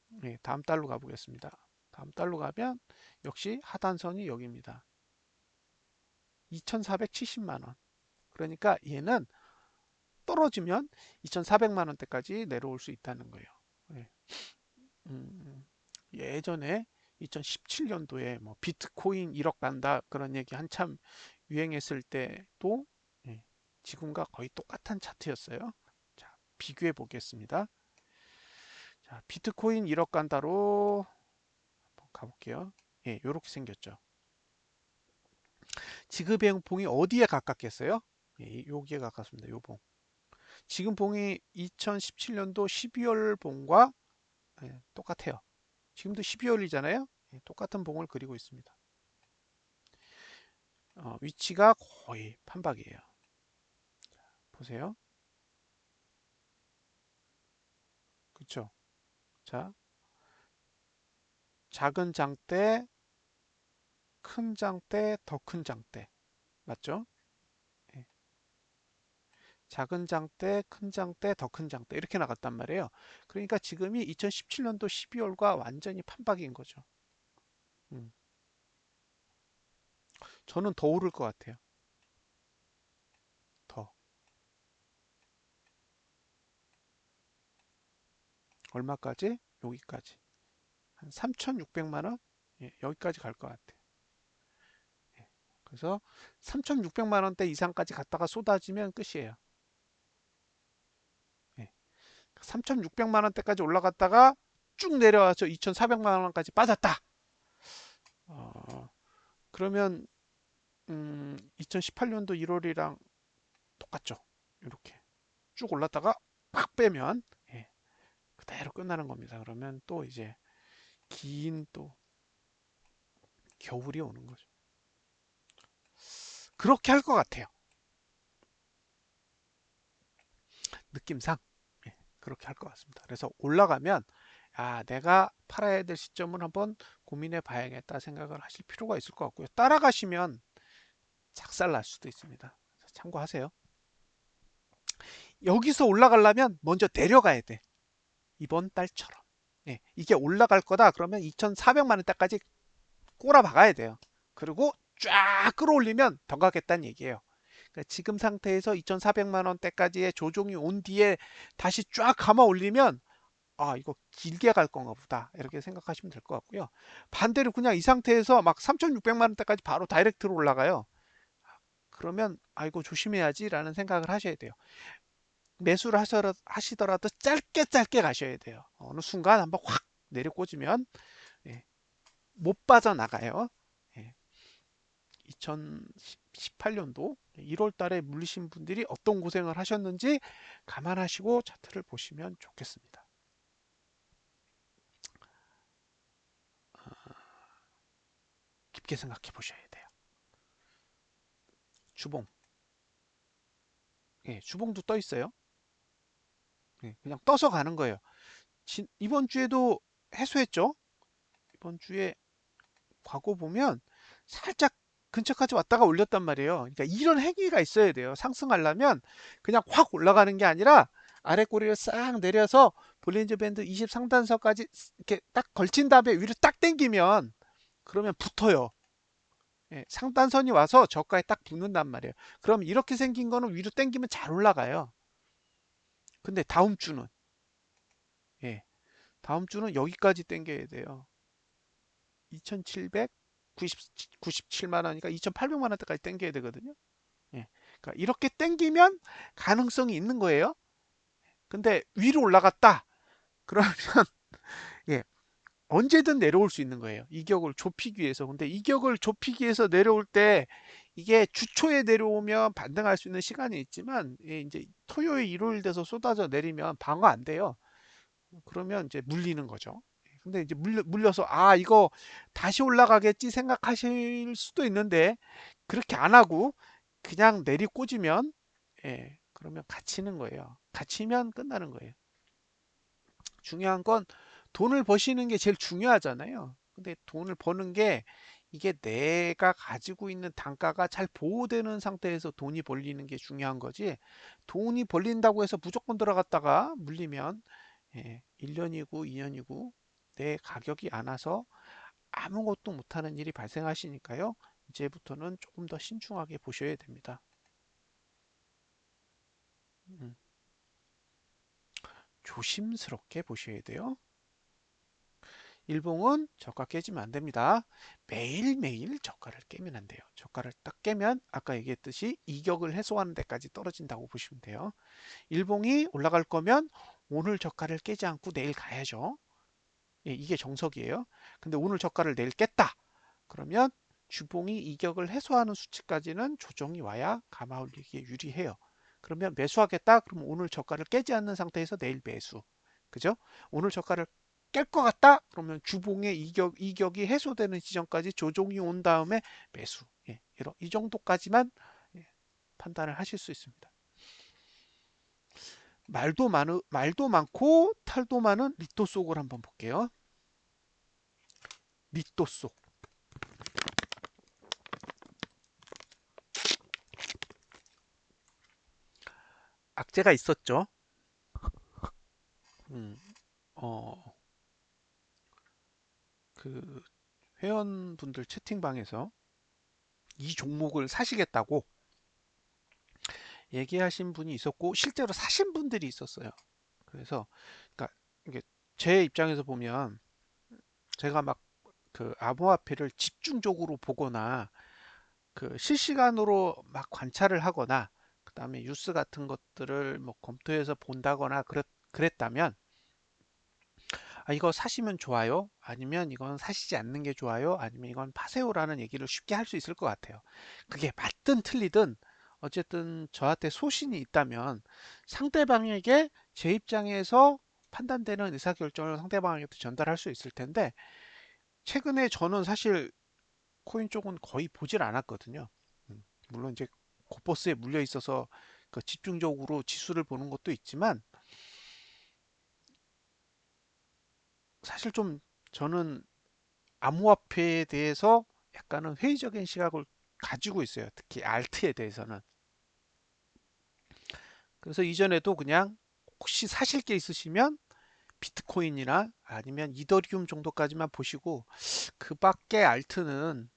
네, 다음 달로 가보겠습니다. 다음 달로 가면 역시 하단선이 여기입니다. 2,470만 원. 그러니까 얘는 떨어지면 2,400만 원대까지 내려올 수 있다는 거예요. 네. 예전에 2017년도에 뭐 비트코인 1억 간다 그런 얘기 한참 유행했을 때도 예, 지금과 거의 똑같은 차트였어요. 자, 비교해 보겠습니다. 자, 비트코인 1억 간다로 가볼게요. 예, 이렇게 생겼죠. 지급의 봉이 어디에 가깝겠어요? 예, 여기에 가깝습니다. 요 봉. 지금 봉이 2017년도 12월 봉과 예, 똑같아요. 지금도 12월이잖아요. 예, 똑같은 봉을 그리고 있습니다. 위치가 거의 판박이에요. 보세요. 그쵸? 자, 작은 장대, 큰 장대, 더 큰 장대. 맞죠? 예. 작은 장대, 큰 장대, 더 큰 장대 이렇게 나갔단 말이에요. 그러니까 지금이 2017년도 12월과 완전히 판박인 거죠. 음, 저는 더 오를 것 같아요. 더. 얼마까지? 여기까지. 한 3,600만 원? 예, 여기까지 갈 것 같아요. 예, 그래서 3,600만 원대 이상까지 갔다가 쏟아지면 끝이에요. 예, 3,600만 원대까지 올라갔다가 쭉 내려와서 2,400만 원까지 빠졌다. 어, 그러면 2018년도 1월이랑 똑같죠. 이렇게 쭉 올랐다가 팍 빼면 예, 그대로 끝나는 겁니다. 그러면 또 이제 긴 또 겨울이 오는 거죠. 그렇게 할 것 같아요. 느낌상 그렇게 할 것 같습니다. 그래서 올라가면 내가 팔아야 될 시점을 한번 고민해 봐야겠다 생각을 하실 필요가 있을 것 같고요. 따라가시면 작살 날 수도 있습니다. 참고하세요. 여기서 올라가려면 먼저 내려가야 돼. 이번 달처럼. 이게 올라갈 거다 그러면 2,400만 원대까지 꼬라 박아야 돼요. 그리고 쫙 끌어올리면 더 가겠다는 얘기예요. 그러니까 지금 상태에서 2,400만 원대까지의 조정이 온 뒤에 다시 쫙 감아 올리면 이거 길게 갈 건가 보다 이렇게 생각하시면 될 것 같고요. 반대로 그냥 이 상태에서 막 3,600만 원대까지 바로 다이렉트로 올라가요. 그러면 이거 조심해야지 라는 생각을 하셔야 돼요. 매수를 하시더라도 짧게 짧게 가셔야 돼요. 어느 순간 한번 확 내려 꽂으면 예, 못 빠져나가요. 예, 2018년도 1월 달에 물리신 분들이 어떤 고생을 하셨는지 감안하시고 차트를 보시면 좋겠습니다. 깊게 생각해 보셔야 돼요. 주봉. 예, 주봉도 떠 있어요. 예, 그냥 떠서 가는 거예요. 이번 주에도 해소했죠? 이번 주에 과거 보면 살짝 근처까지 왔다가 올렸단 말이에요. 그러니까 이런 행위가 있어야 돼요. 상승하려면 그냥 확 올라가는 게 아니라 아래 꼬리를 싹 내려서 볼린저 밴드 20 상단선까지 이렇게 딱 걸친 다음에 위로 딱 당기면 그러면 붙어요. 예, 상단선이 와서 저가에 딱 붙는단 말이에요. 그럼 이렇게 생긴 거는 위로 당기면 잘 올라가요. 근데 다음 주는, 예, 다음 주는 여기까지 당겨야 돼요. 2,797만 원이니까 2,800만 원대까지 당겨야 되거든요. 예. 그러니까 이렇게 당기면 가능성이 있는 거예요. 근데 위로 올라갔다. 그러면 예, 언제든 내려올 수 있는 거예요. 이격을 좁히기 위해서. 근데 이격을 좁히기 위해서 내려올 때 이게 주초에 내려오면 반등할 수 있는 시간이 있지만 예, 이제 토요일, 일요일 돼서 쏟아져 내리면 방어 안 돼요. 그러면 이제 물리는 거죠. 근데 이제 물려서 아 이거 다시 올라가겠지 생각하실 수도 있는데 그렇게 안 하고 그냥 내리 꽂으면 예, 그러면 갇히는 거예요. 갇히면 끝나는 거예요. 중요한 건 돈을 버시는 게 제일 중요하잖아요. 근데 돈을 버는 게 이게 내가 가지고 있는 단가가 잘 보호되는 상태에서 돈이 벌리는 게 중요한 거지. 돈이 벌린다고 해서 무조건 들어갔다가 물리면 예, 1년이고 2년이고 내 가격이 안 와서 아무것도 못하는 일이 발생하시니까요. 이제부터는 조금 더 신중하게 보셔야 됩니다. 음, 조심스럽게 보셔야 돼요. 일봉은 저가 깨지면 안 됩니다. 매일매일 저가를 깨면 안 돼요. 저가를 딱 깨면 아까 얘기했듯이 이격을 해소하는 데까지 떨어진다고 보시면 돼요. 일봉이 올라갈 거면 오늘 저가를 깨지 않고 내일 가야죠. 예, 이게 정석이에요. 근데 오늘 저가를 내일 깼다. 그러면 주봉이 이격을 해소하는 수치까지는 조정이 와야 감아 올리기에 유리해요. 그러면 매수하겠다. 그러면 오늘 저가를 깨지 않는 상태에서 내일 매수. 그죠? 오늘 저가를 깰 것 같다. 그러면 주봉의 이격이 해소되는 지점까지 조정이 온 다음에 매수. 예, 이 정도까지만 예, 판단을 하실 수 있습니다. 말도 많고 탈도 많은 리또 속을 한번 볼게요. 리또 속. 악재가 있었죠. 음, 어, 그 회원분들 채팅방에서 이 종목을 사시겠다고 얘기하신 분이 있었고 실제로 사신 분들이 있었어요. 그래서 그러니까 이게 제 입장에서 보면 제가 막 그 암호화폐를 집중적으로 보거나 그 실시간으로 막 관찰을 하거나 그다음에 뉴스 같은 것들을 뭐 검토해서 본다거나 그랬다면 아, 이거 사시면 좋아요? 아니면 이건 사시지 않는 게 좋아요? 아니면 이건 파세요라는 얘기를 쉽게 할 수 있을 것 같아요. 그게 맞든 틀리든 어쨌든 저한테 소신이 있다면 상대방에게 제 입장에서 판단되는 의사결정을 상대방에게 전달할 수 있을 텐데 최근에 저는 사실 코인 쪽은 거의 보질 않았거든요. 물론 이제 고버스에 물려 있어서 그 집중적으로 지수를 보는 것도 있지만 사실 좀 저는 암호화폐에 대해서 약간은 회의적인 시각을 가지고 있어요. 특히 알트에 대해서는. 그래서 이전에도 그냥 혹시 사실 게 있으시면 비트코인이나 아니면 이더리움 정도까지만 보시고 그 밖에 알트는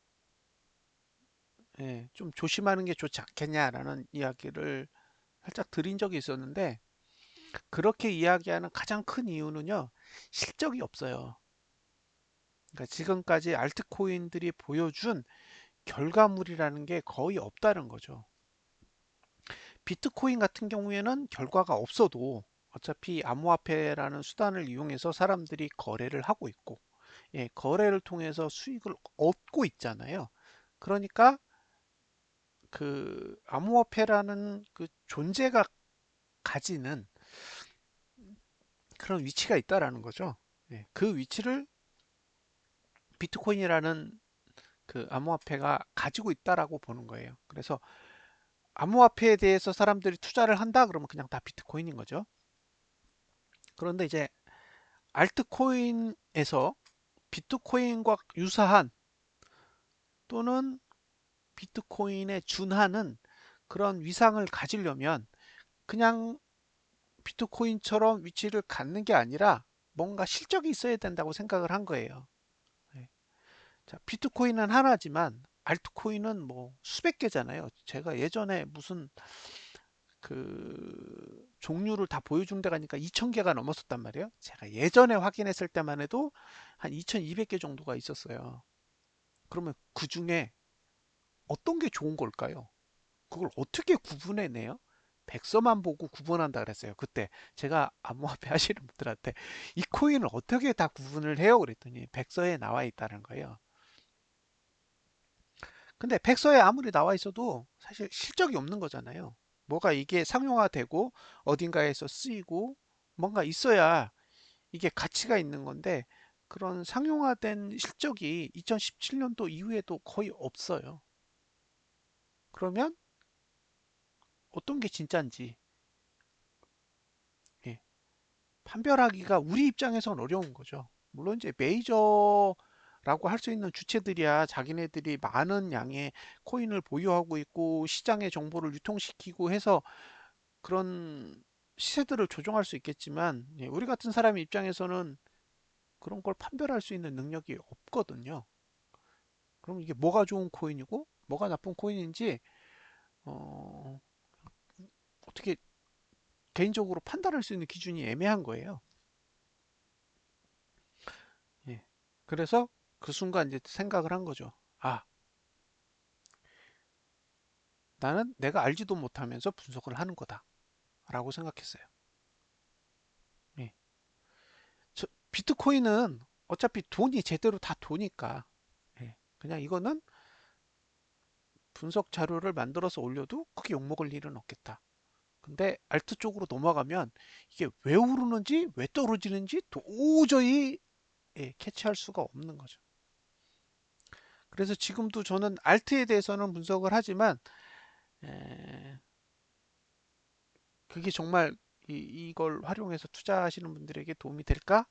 예, 좀 조심하는 게 좋지 않겠냐라는 이야기를 살짝 드린 적이 있었는데 그렇게 이야기하는 가장 큰 이유는요. 실적이 없어요. 그러니까 지금까지 알트코인들이 보여준 결과물이라는 게 거의 없다는 거죠. 비트코인 같은 경우에는 결과가 없어도 어차피 암호화폐라는 수단을 이용해서 사람들이 거래를 하고 있고, 예, 거래를 통해서 수익을 얻고 있잖아요. 그러니까 그 암호화폐라는 그 존재가 가지는 그런 위치가 있다라는 거죠. 예, 그 위치를 비트코인이라는 그 암호화폐가 가지고 있다라고 보는 거예요. 그래서 암호화폐에 대해서 사람들이 투자를 한다 그러면 그냥 다 비트코인인 거죠. 그런데 이제 알트코인에서 비트코인과 유사한 또는 비트코인에 준하는 그런 위상을 가지려면 그냥 비트코인처럼 위치를 갖는 게 아니라 뭔가 실적이 있어야 된다고 생각을 한 거예요. 네. 자, 비트코인은 하나지만 알트코인은 뭐 수백 개잖아요. 제가 예전에 무슨 그 종류를 다 보여준 데 가니까 2,000개가 넘었었단 말이에요. 제가 예전에 확인했을 때만 해도 한 2,200개 정도가 있었어요. 그러면 그 중에 어떤 게 좋은 걸까요? 그걸 어떻게 구분해내요? 백서만 보고 구분한다 그랬어요. 그때 제가 암호화폐 하시는 분들한테 이 코인을 어떻게 다 구분을 해요? 그랬더니 백서에 나와 있다는 거예요. 근데 백서에 아무리 나와 있어도 사실 실적이 없는 거잖아요. 뭐가 이게 상용화되고 어딘가에서 쓰이고 뭔가 있어야 이게 가치가 있는 건데 그런 상용화된 실적이 2017년도 이후에도 거의 없어요. 그러면 어떤 게 진짜인지 예, 판별하기가 우리 입장에선 어려운 거죠. 물론 이제 메이저라고 할 수 있는 주체들이야 자기네들이 많은 양의 코인을 보유하고 있고 시장의 정보를 유통시키고 해서 그런 시세들을 조종할 수 있겠지만 예, 우리 같은 사람의 입장에서는 그런 걸 판별할 수 있는 능력이 없거든요. 그럼 이게 뭐가 좋은 코인이고 뭐가 나쁜 코인인지 어, 어떻게 개인적으로 판단할 수 있는 기준이 애매한 거예요. 예. 그래서 그 순간 이제 생각을 한 거죠. 아, 나는 내가 알지도 못하면서 분석을 하는 거다라고 생각했어요. 예. 비트코인은 어차피 돈이 제대로 다 도니까 예. 그냥 이거는 분석 자료를 만들어서 올려도 크게 욕먹을 일은 없겠다. 근데 알트 쪽으로 넘어가면 이게 왜 오르는지 왜 떨어지는지 도저히 예, 캐치할 수가 없는 거죠. 그래서 지금도 저는 알트에 대해서는 분석을 하지만 에, 그게 정말 이걸 활용해서 투자하시는 분들에게 도움이 될까?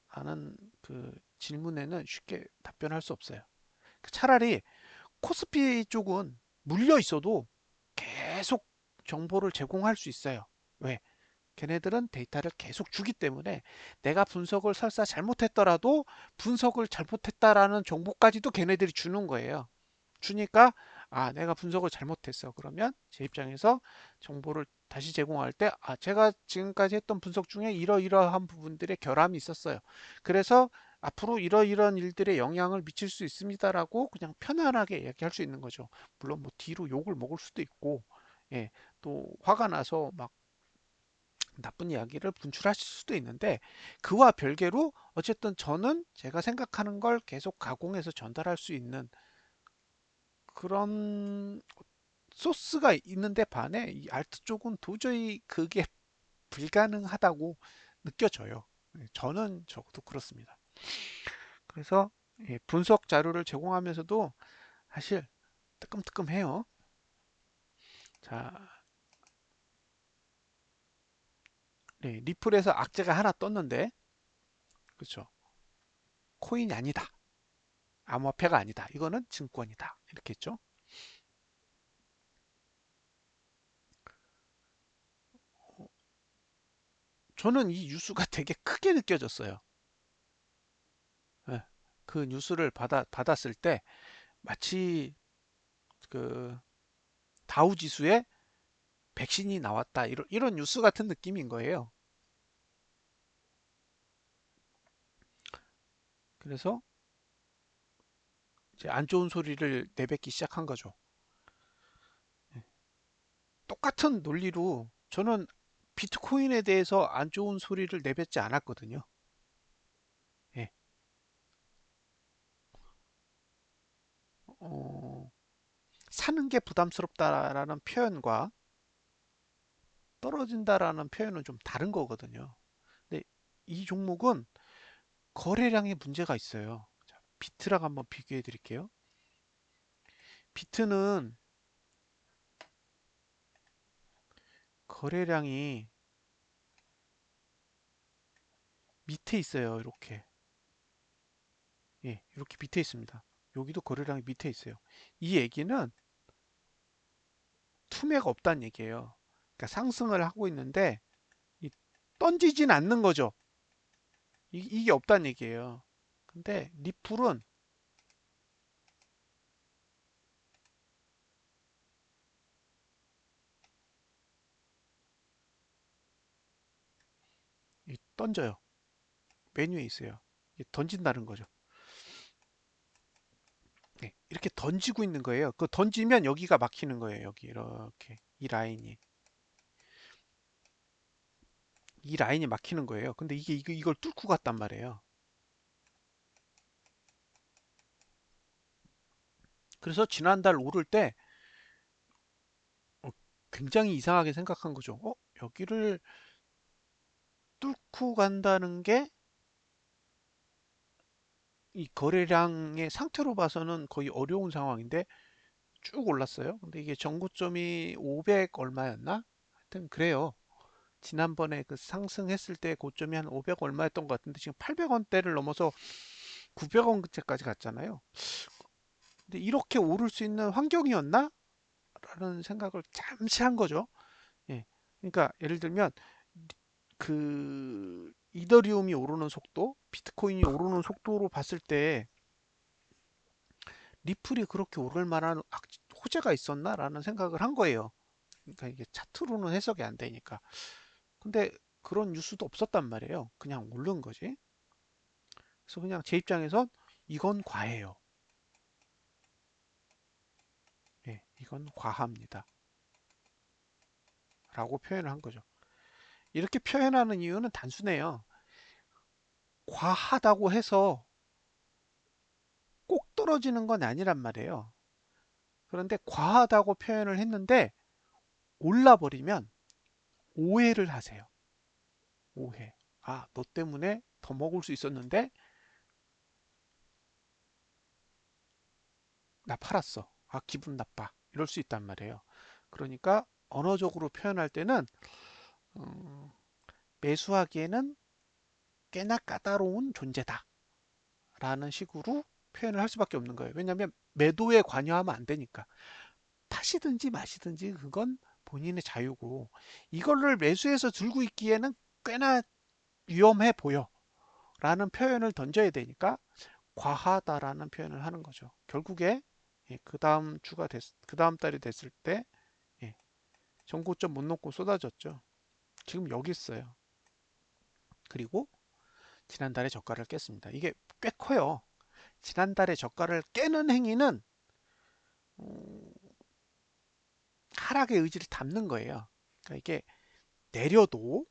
하는 그 질문에는 쉽게 답변할 수 없어요. 차라리 코스피 쪽은 물려 있어도 계속 정보를 제공할 수 있어요. 왜? 걔네들은 데이터를 계속 주기 때문에 내가 분석을 설사 잘못했더라도 분석을 잘못했다라는 정보까지도 걔네들이 주는 거예요. 주니까 아 내가 분석을 잘못했어. 그러면 제 입장에서 정보를 다시 제공할 때 아 제가 지금까지 했던 분석 중에 이러이러한 부분들의 결함이 있었어요. 그래서 앞으로 이러이러한 일들에 영향을 미칠 수 있습니다라고 그냥 편안하게 얘기할 수 있는 거죠. 물론 뭐 뒤로 욕을 먹을 수도 있고 예, 또 화가 나서 막 나쁜 이야기를 분출하실 수도 있는데 그와 별개로 어쨌든 저는 제가 생각하는 걸 계속 가공해서 전달할 수 있는 그런 소스가 있는데 반해 이 알트 쪽은 도저히 그게 불가능하다고 느껴져요. 예, 저는 적어도 그렇습니다. 그래서 예, 분석 자료를 제공하면서도 사실 뜨끔뜨끔해요. 자, 네, 리플에서 악재가 하나 떴는데, 그렇죠? 코인이 아니다. 암호화폐가 아니다. 이거는 증권이다. 이렇게 했죠. 저는 이 뉴스가 되게 크게 느껴졌어요. 예, 그 뉴스를 받았을 때 마치 그 다우 지수에 백신이 나왔다. 이런 뉴스 같은 느낌인 거예요. 그래서 이제 안 좋은 소리를 내뱉기 시작한 거죠. 예, 똑같은 논리로 저는 비트코인에 대해서 안 좋은 소리를 내뱉지 않았거든요. 예, 어, 사는 게 부담스럽다라는 표현과 떨어진다라는 표현은 좀 다른 거거든요. 근데 이 종목은 거래량에 문제가 있어요. 자, 비트랑 한번 비교해 드릴게요. 비트는 거래량이 밑에 있어요. 이렇게. 예, 이렇게 밑에 있습니다. 여기도 거래량이 밑에 있어요. 이 얘기는 투매가 없다는 얘기예요. 그러니까 상승을 하고 있는데 던지진 않는 거죠. 이게 없다는 얘기예요. 근데 리플은 던져요. 메뉴에 있어요. 던진다는 거죠. 네, 이렇게 던지고 있는 거예요. 그 던지면 여기가 막히는 거예요. 여기 이렇게 이 라인이 막히는 거예요. 근데 이걸 뚫고 갔단 말이에요. 그래서 지난달 오를 때 굉장히 이상하게 생각한 거죠. 여기를 뚫고 간다는 게 이 거래량의 상태로 봐서는 거의 어려운 상황인데 쭉 올랐어요. 근데 이게 전고점이 500 얼마였나? 하여튼 그래요. 지난번에 그 상승했을 때 고점이 한 500 얼마였던 것 같은데 지금 800원대를 넘어서 900원대까지 갔잖아요. 근데 이렇게 오를 수 있는 환경이었나? 라는 생각을 잠시 한 거죠. 예. 그러니까 예를 들면 그 이더리움이 오르는 속도, 비트코인이 오르는 속도로 봤을 때 리플이 그렇게 오를 만한 호재가 있었나라는 생각을 한 거예요. 그러니까 이게 차트로는 해석이 안 되니까. 근데 그런 뉴스도 없었단 말이에요. 그냥 오른 거지. 그래서 그냥 제 입장에선 이건 과해요. 예, 이건 과합니다. 라고 표현을 한 거죠. 이렇게 표현하는 이유는 단순해요. 과하다고 해서 꼭 떨어지는 건 아니란 말이에요. 그런데 과하다고 표현을 했는데 올라버리면 오해를 하세요. 오해. 아, 너 때문에 더 먹을 수 있었는데 나 팔았어. 아, 기분 나빠. 이럴 수 있단 말이에요. 그러니까 언어적으로 표현할 때는 음, 매수하기에는 꽤나 까다로운 존재다. 라는 식으로 표현을 할 수밖에 없는 거예요. 왜냐하면 매도에 관여하면 안 되니까. 파시든지 마시든지 그건 본인의 자유고 이거를 매수해서 들고 있기에는 꽤나 위험해 보여. 라는 표현을 던져야 되니까 과하다라는 표현을 하는 거죠. 결국에 그 다음 주가 그 다음 달이 됐을 때 예, 전고점 못 놓고 쏟아졌죠. 지금 여기 있어요. 그리고 지난달에 저가를 깼습니다. 이게 꽤 커요. 지난달에 저가를 깨는 행위는 어, 하락의 의지를 담는 거예요. 그러니까 이게 내려도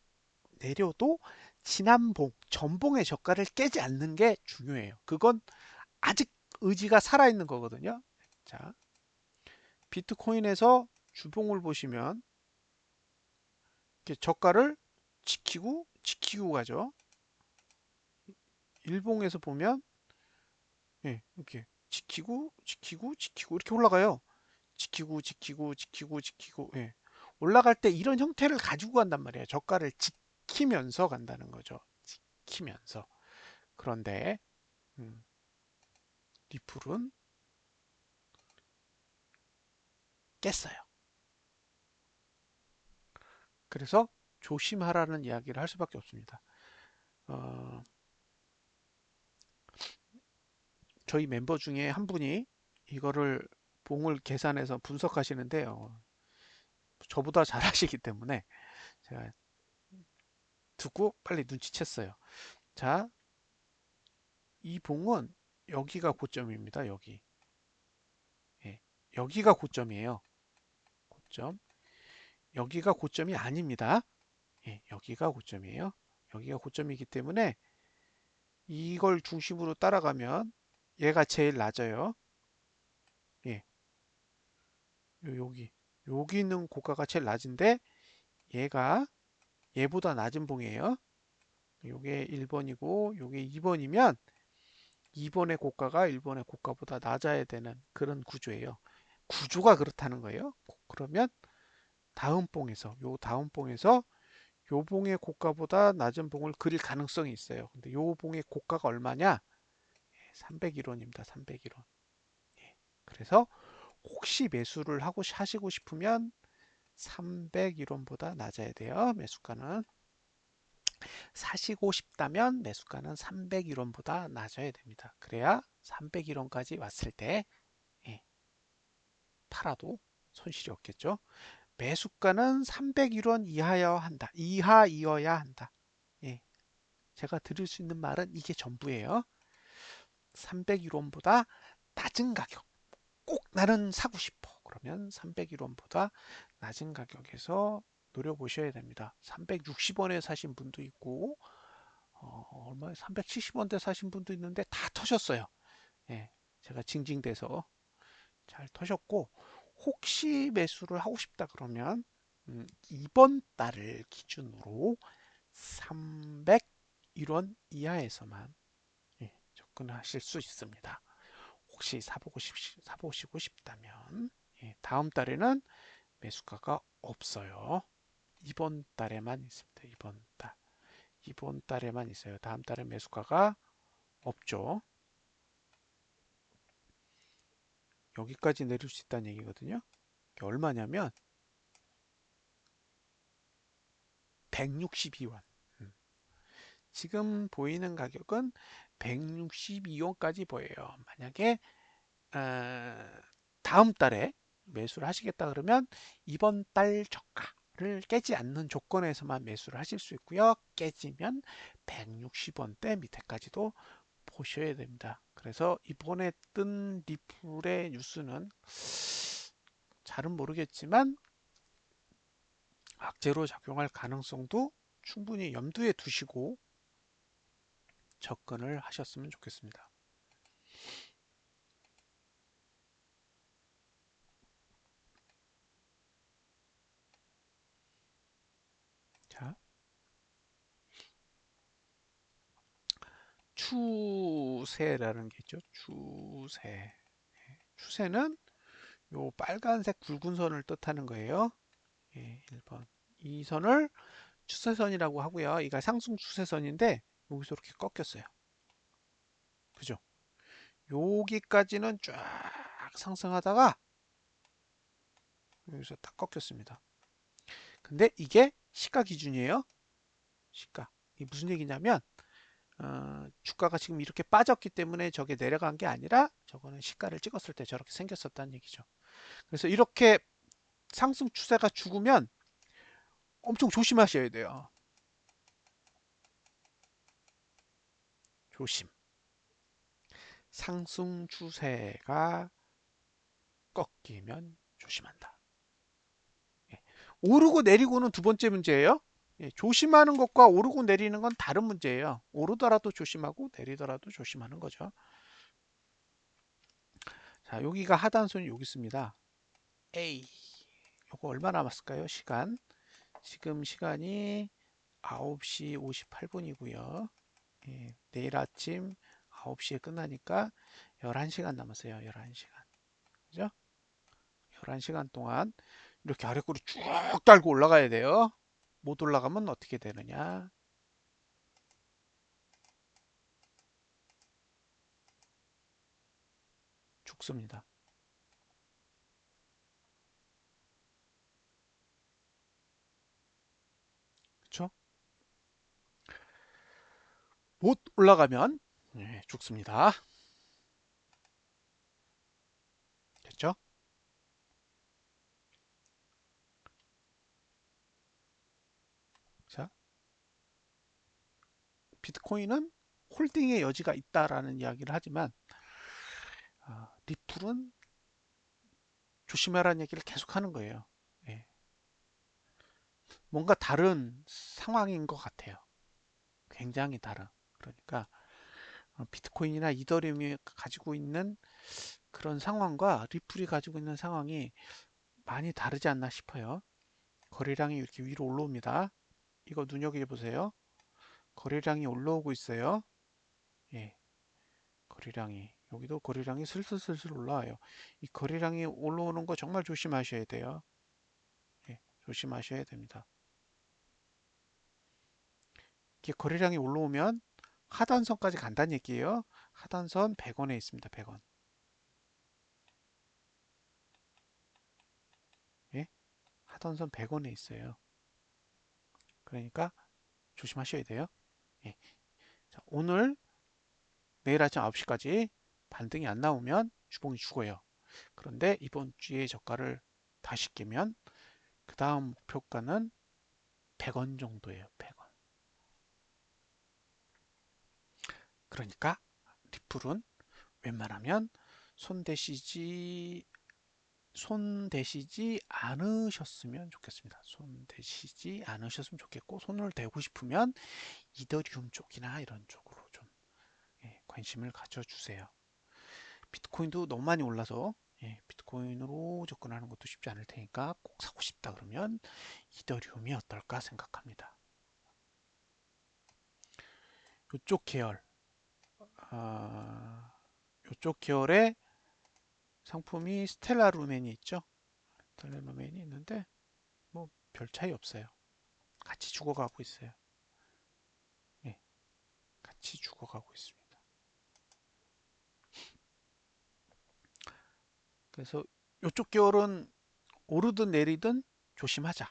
내려도 지난봉, 전봉의 저가를 깨지 않는 게 중요해요. 그건 아직 의지가 살아있는 거거든요. 자, 비트코인에서 주봉을 보시면 이렇게 저가를 지키고 가죠. 일봉에서 보면 이렇게 지키고 이렇게 올라가요. 지키고 예. 올라갈 때 이런 형태를 가지고 간단 말이에요. 저가를 지키면서 간다는 거죠. 지키면서. 그런데 음, 리플은 깼어요. 그래서 조심하라는 이야기를 할 수밖에 없습니다. 어, 저희 멤버 중에 한 분이 이거를 봉을 계산해서 분석하시는데요. 저보다 잘하시기 때문에 제가 듣고 빨리 눈치챘어요. 자, 이 봉은 여기가 고점입니다. 여기. 예, 여기가 고점이에요. 고점. 여기가 고점이 아닙니다. 예, 여기가 고점이에요. 여기가 고점이기 때문에 이걸 중심으로 따라가면 얘가 제일 낮아요. 예, 여기. 여기 있는 고가가 제일 낮은데 얘가 얘보다 낮은 봉이에요. 요게 1번이고 요게 2번이면 2번의 고가가 1번의 고가보다 낮아야 되는 그런 구조예요. 구조가 그렇다는 거예요. 그러면 다음 봉에서 요 다음 봉에서 요 봉의 고가보다 낮은 봉을 그릴 가능성이 있어요. 근데 요 봉의 고가가 얼마냐? 301원입니다. 301원. 그래서 혹시 매수를 하시고 싶으면 301원보다 낮아야 돼요. 매수가는. 사시고 싶다면 매수가는 301원보다 낮아야 됩니다. 그래야 301원까지 왔을 때 예, 팔아도 손실이 없겠죠. 매수가는 301원 이하여야 한다. 이하이어야 한다. 예. 제가 드릴 수 있는 말은 이게 전부예요. 301원보다 낮은 가격. 꼭 나는 사고 싶어. 그러면 301원보다 낮은 가격에서 노려보셔야 됩니다. 360원에 사신 분도 있고, 얼마에 370원대 사신 분도 있는데 다 터졌어요. 예, 제가 징징대서 잘 터졌고, 혹시 매수를 하고 싶다 그러면 이번 달을 기준으로 301원 이하에서만 접근하실 수 있습니다. 혹시 사보시고 싶다면 다음 달에는 매수가가 없어요. 이번 달에만 있습니다. 이번 달에만 있어요. 다음 달에 매수가가 없죠. 여기까지 내릴 수 있다는 얘기거든요. 얼마냐면 162원. 지금 보이는 가격은 162원까지 보여요. 만약에 다음 달에 매수를 하시겠다 그러면 이번 달 저가를 깨지 않는 조건에서만 매수를 하실 수 있고요. 깨지면 160원대 밑에까지도 보셔야 됩니다. 그래서 이번에 뜬 리플의 뉴스는 잘은 모르겠지만 악재로 작용할 가능성도 충분히 염두에 두시고 접근을 하셨으면 좋겠습니다. 자, 추세라는 게 있죠. 추세. 추세는 요 빨간색 굵은 선을 뜻하는 거예요. 예, 1번. 이 선을 추세선이라고 하고요. 이가 상승 추세선인데 여기서 이렇게 꺾였어요. 그죠? 여기까지는 쫙 상승하다가 여기서 딱 꺾였습니다. 근데 이게 시가 기준이에요. 시가. 이게 무슨 얘기냐면 주가가 지금 이렇게 빠졌기 때문에 저게 내려간 게 아니라 저거는 시가를 찍었을 때 저렇게 생겼었다는 얘기죠. 그래서 이렇게 상승 추세가 죽으면 엄청 조심하셔야 돼요. 조심. 상승 추세가 꺾이면 조심한다. 예. 오르고 내리고는 두 번째 문제예요. 예, 조심하는 것과 오르고 내리는 건 다른 문제예요. 오르더라도 조심하고 내리더라도 조심하는 거죠. 자, 여기가 하단선이 여기 있습니다. A. 요거 얼마 남았을까요? 시간. 지금 시간이 9시 58분이고요. 예, 내일 아침 9시에 끝나니까 11시간 남았어요. 11시간. 그죠? 11시간 동안 이렇게 아래꼬리 쭉 달고 올라가야 돼요. 못 올라가면 어떻게 되느냐? 죽습니다. 그렇죠? 못 올라가면 죽습니다. 됐죠? 자, 비트코인은 홀딩의 여지가 있다라는 이야기를 하지만 리플은 조심하라는 얘기를 계속 하는 거예요. 예. 뭔가 다른 상황인 것 같아요. 굉장히 다른. 그러니까 비트코인이나 이더리움이 가지고 있는 그런 상황과 리플이 가지고 있는 상황이 많이 다르지 않나 싶어요. 거래량이 이렇게 위로 올라옵니다. 이거 눈여겨보세요. 거래량이 올라오고 있어요. 예, 거래량이. 여기도 거래량이 슬슬슬슬 올라와요. 이 거래량이 올라오는 거 정말 조심하셔야 돼요. 예, 조심하셔야 됩니다. 이게 거래량이 올라오면 하단선까지 간다는 얘기예요. 하단선 100원에 있습니다. 100원. 예? 하단선 100원에 있어요. 그러니까 조심하셔야 돼요. 예. 자, 오늘 내일 아침 9시까지 반등이 안 나오면 주봉이 죽어요. 그런데 이번 주에 저가를 다시 깨면 그 다음 목표가는 100원 정도예요. 100원. 그러니까 리플은 웬만하면 손대시지 손대시지 않으셨으면 좋겠습니다. 손대시지 않으셨으면 좋겠고, 손을 대고 싶으면 이더리움 쪽이나 이런 쪽으로 좀 관심을 가져주세요. 비트코인도 너무 많이 올라서 비트코인으로 접근하는 것도 쉽지 않을 테니까 꼭 사고 싶다 그러면 이더리움이 어떨까 생각합니다. 이쪽 계열, 아, 이쪽 계열의 상품이 스텔라 루멘이 있죠. 스텔라 루멘이 있는데 뭐 별 차이 없어요. 같이 죽어가고 있어요. 예, 같이 죽어가고 있습니다. 그래서 이쪽 계열은 오르든 내리든 조심하자.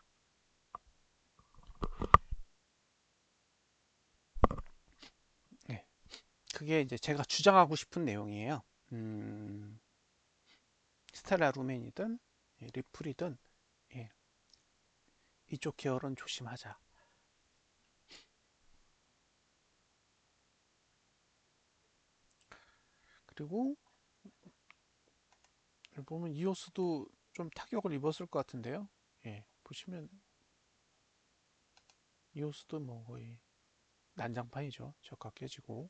예, 그게 이제 제가 주장하고 싶은 내용이에요. 음, 스텔라 루멘이든 리플이든 예, 이쪽 계열은 조심하자. 그리고 보면 이오스도 좀 타격을 입었을 것 같은데요. 예, 보시면 이오스도 뭐 거의 난장판이죠. 저가 깨지고.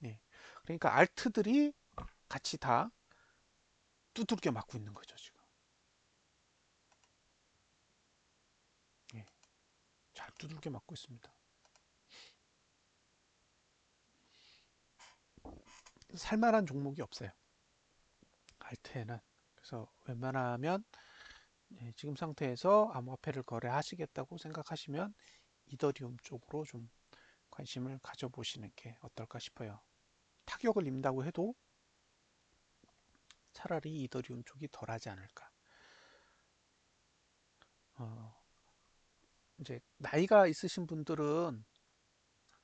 예, 그러니까 알트들이 같이 다 두들겨 맞고 있는 거죠 지금. 예, 잘 두들겨 맞고 있습니다. 살만한 종목이 없어요. 알트에는. 그래서 웬만하면 지금 상태에서 암호화폐를 거래하시겠다고 생각하시면 이더리움 쪽으로 좀 관심을 가져보시는 게 어떨까 싶어요. 타격을 입는다고 해도 차라리 이더리움 쪽이 덜하지 않을까. 어, 이제 나이가 있으신 분들은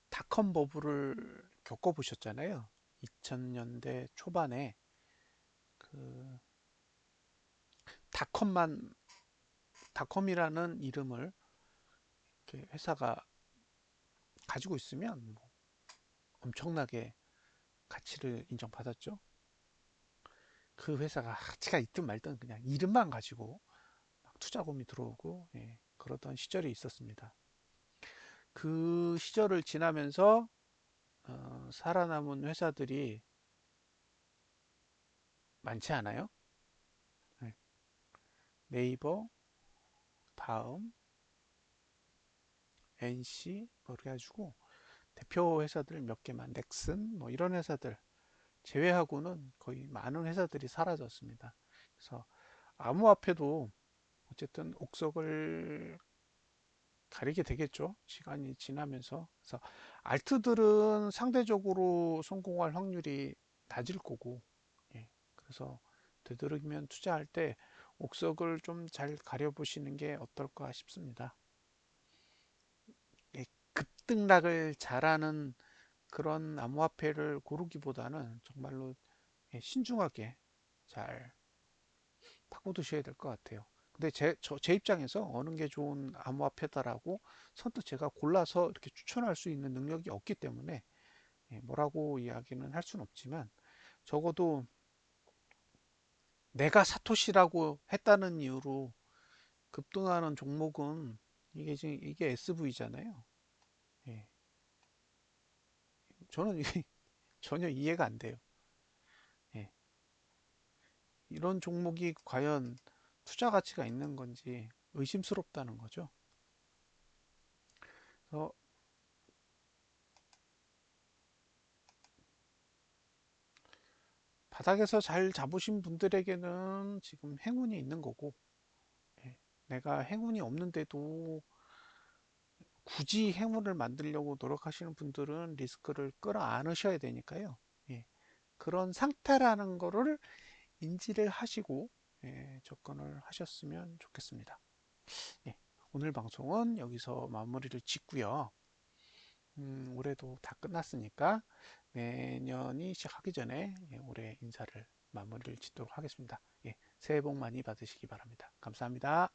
닷컴 버블을 겪어보셨잖아요. 2000년대 초반에 그 닷컴만 닷컴이라는 이름을 회사가 가지고 있으면 뭐 엄청나게 가치를 인정받았죠. 그 회사가 가치가 있든 말든 그냥 이름만 가지고 막 투자금이 들어오고 그러던 시절이 있었습니다. 그 시절을 지나면서 살아남은 회사들이 많지 않아요. 네. 네이버, 다음, NC 뭐 그래가지고 대표 회사들 몇 개만 넥슨 뭐 이런 회사들 제외하고는 거의 많은 회사들이 사라졌습니다. 그래서 암호화폐도 어쨌든 옥석을 가리게 되겠죠. 시간이 지나면서. 그래서 알트들은 상대적으로 성공할 확률이 낮을 거고, 예. 그래서 되도록이면 투자할 때 옥석을 좀 잘 가려보시는 게 어떨까 싶습니다. 예, 급등락을 잘하는 그런 암호화폐를 고르기보다는 정말로 신중하게 잘 파고드셔야 될 것 같아요. 근데 제 입장에서 어느 게 좋은 암호화폐다라고 선뜻 제가 골라서 이렇게 추천할 수 있는 능력이 없기 때문에 뭐라고 이야기는 할 수는 없지만 적어도 내가 사토시라고 했다는 이유로 급등하는 종목은 이게 지금 이게 SV잖아요. 예, 저는 이게 전혀 이해가 안 돼요. 예, 이런 종목이 과연 투자 가치가 있는 건지 의심스럽다는 거죠. 그래서 바닥에서 잘 잡으신 분들에게는 지금 행운이 있는 거고, 예, 내가 행운이 없는데도 굳이 행운을 만들려고 노력하시는 분들은 리스크를 끌어안으셔야 되니까요. 예, 그런 상태라는 거를 인지를 하시고 접근을 하셨으면 좋겠습니다. 예, 오늘 방송은 여기서 마무리를 짓고요. 올해도 다 끝났으니까 내년이 시작하기 전에 올해 인사를 마무리를 짓도록 하겠습니다. 예, 새해 복 많이 받으시기 바랍니다. 감사합니다.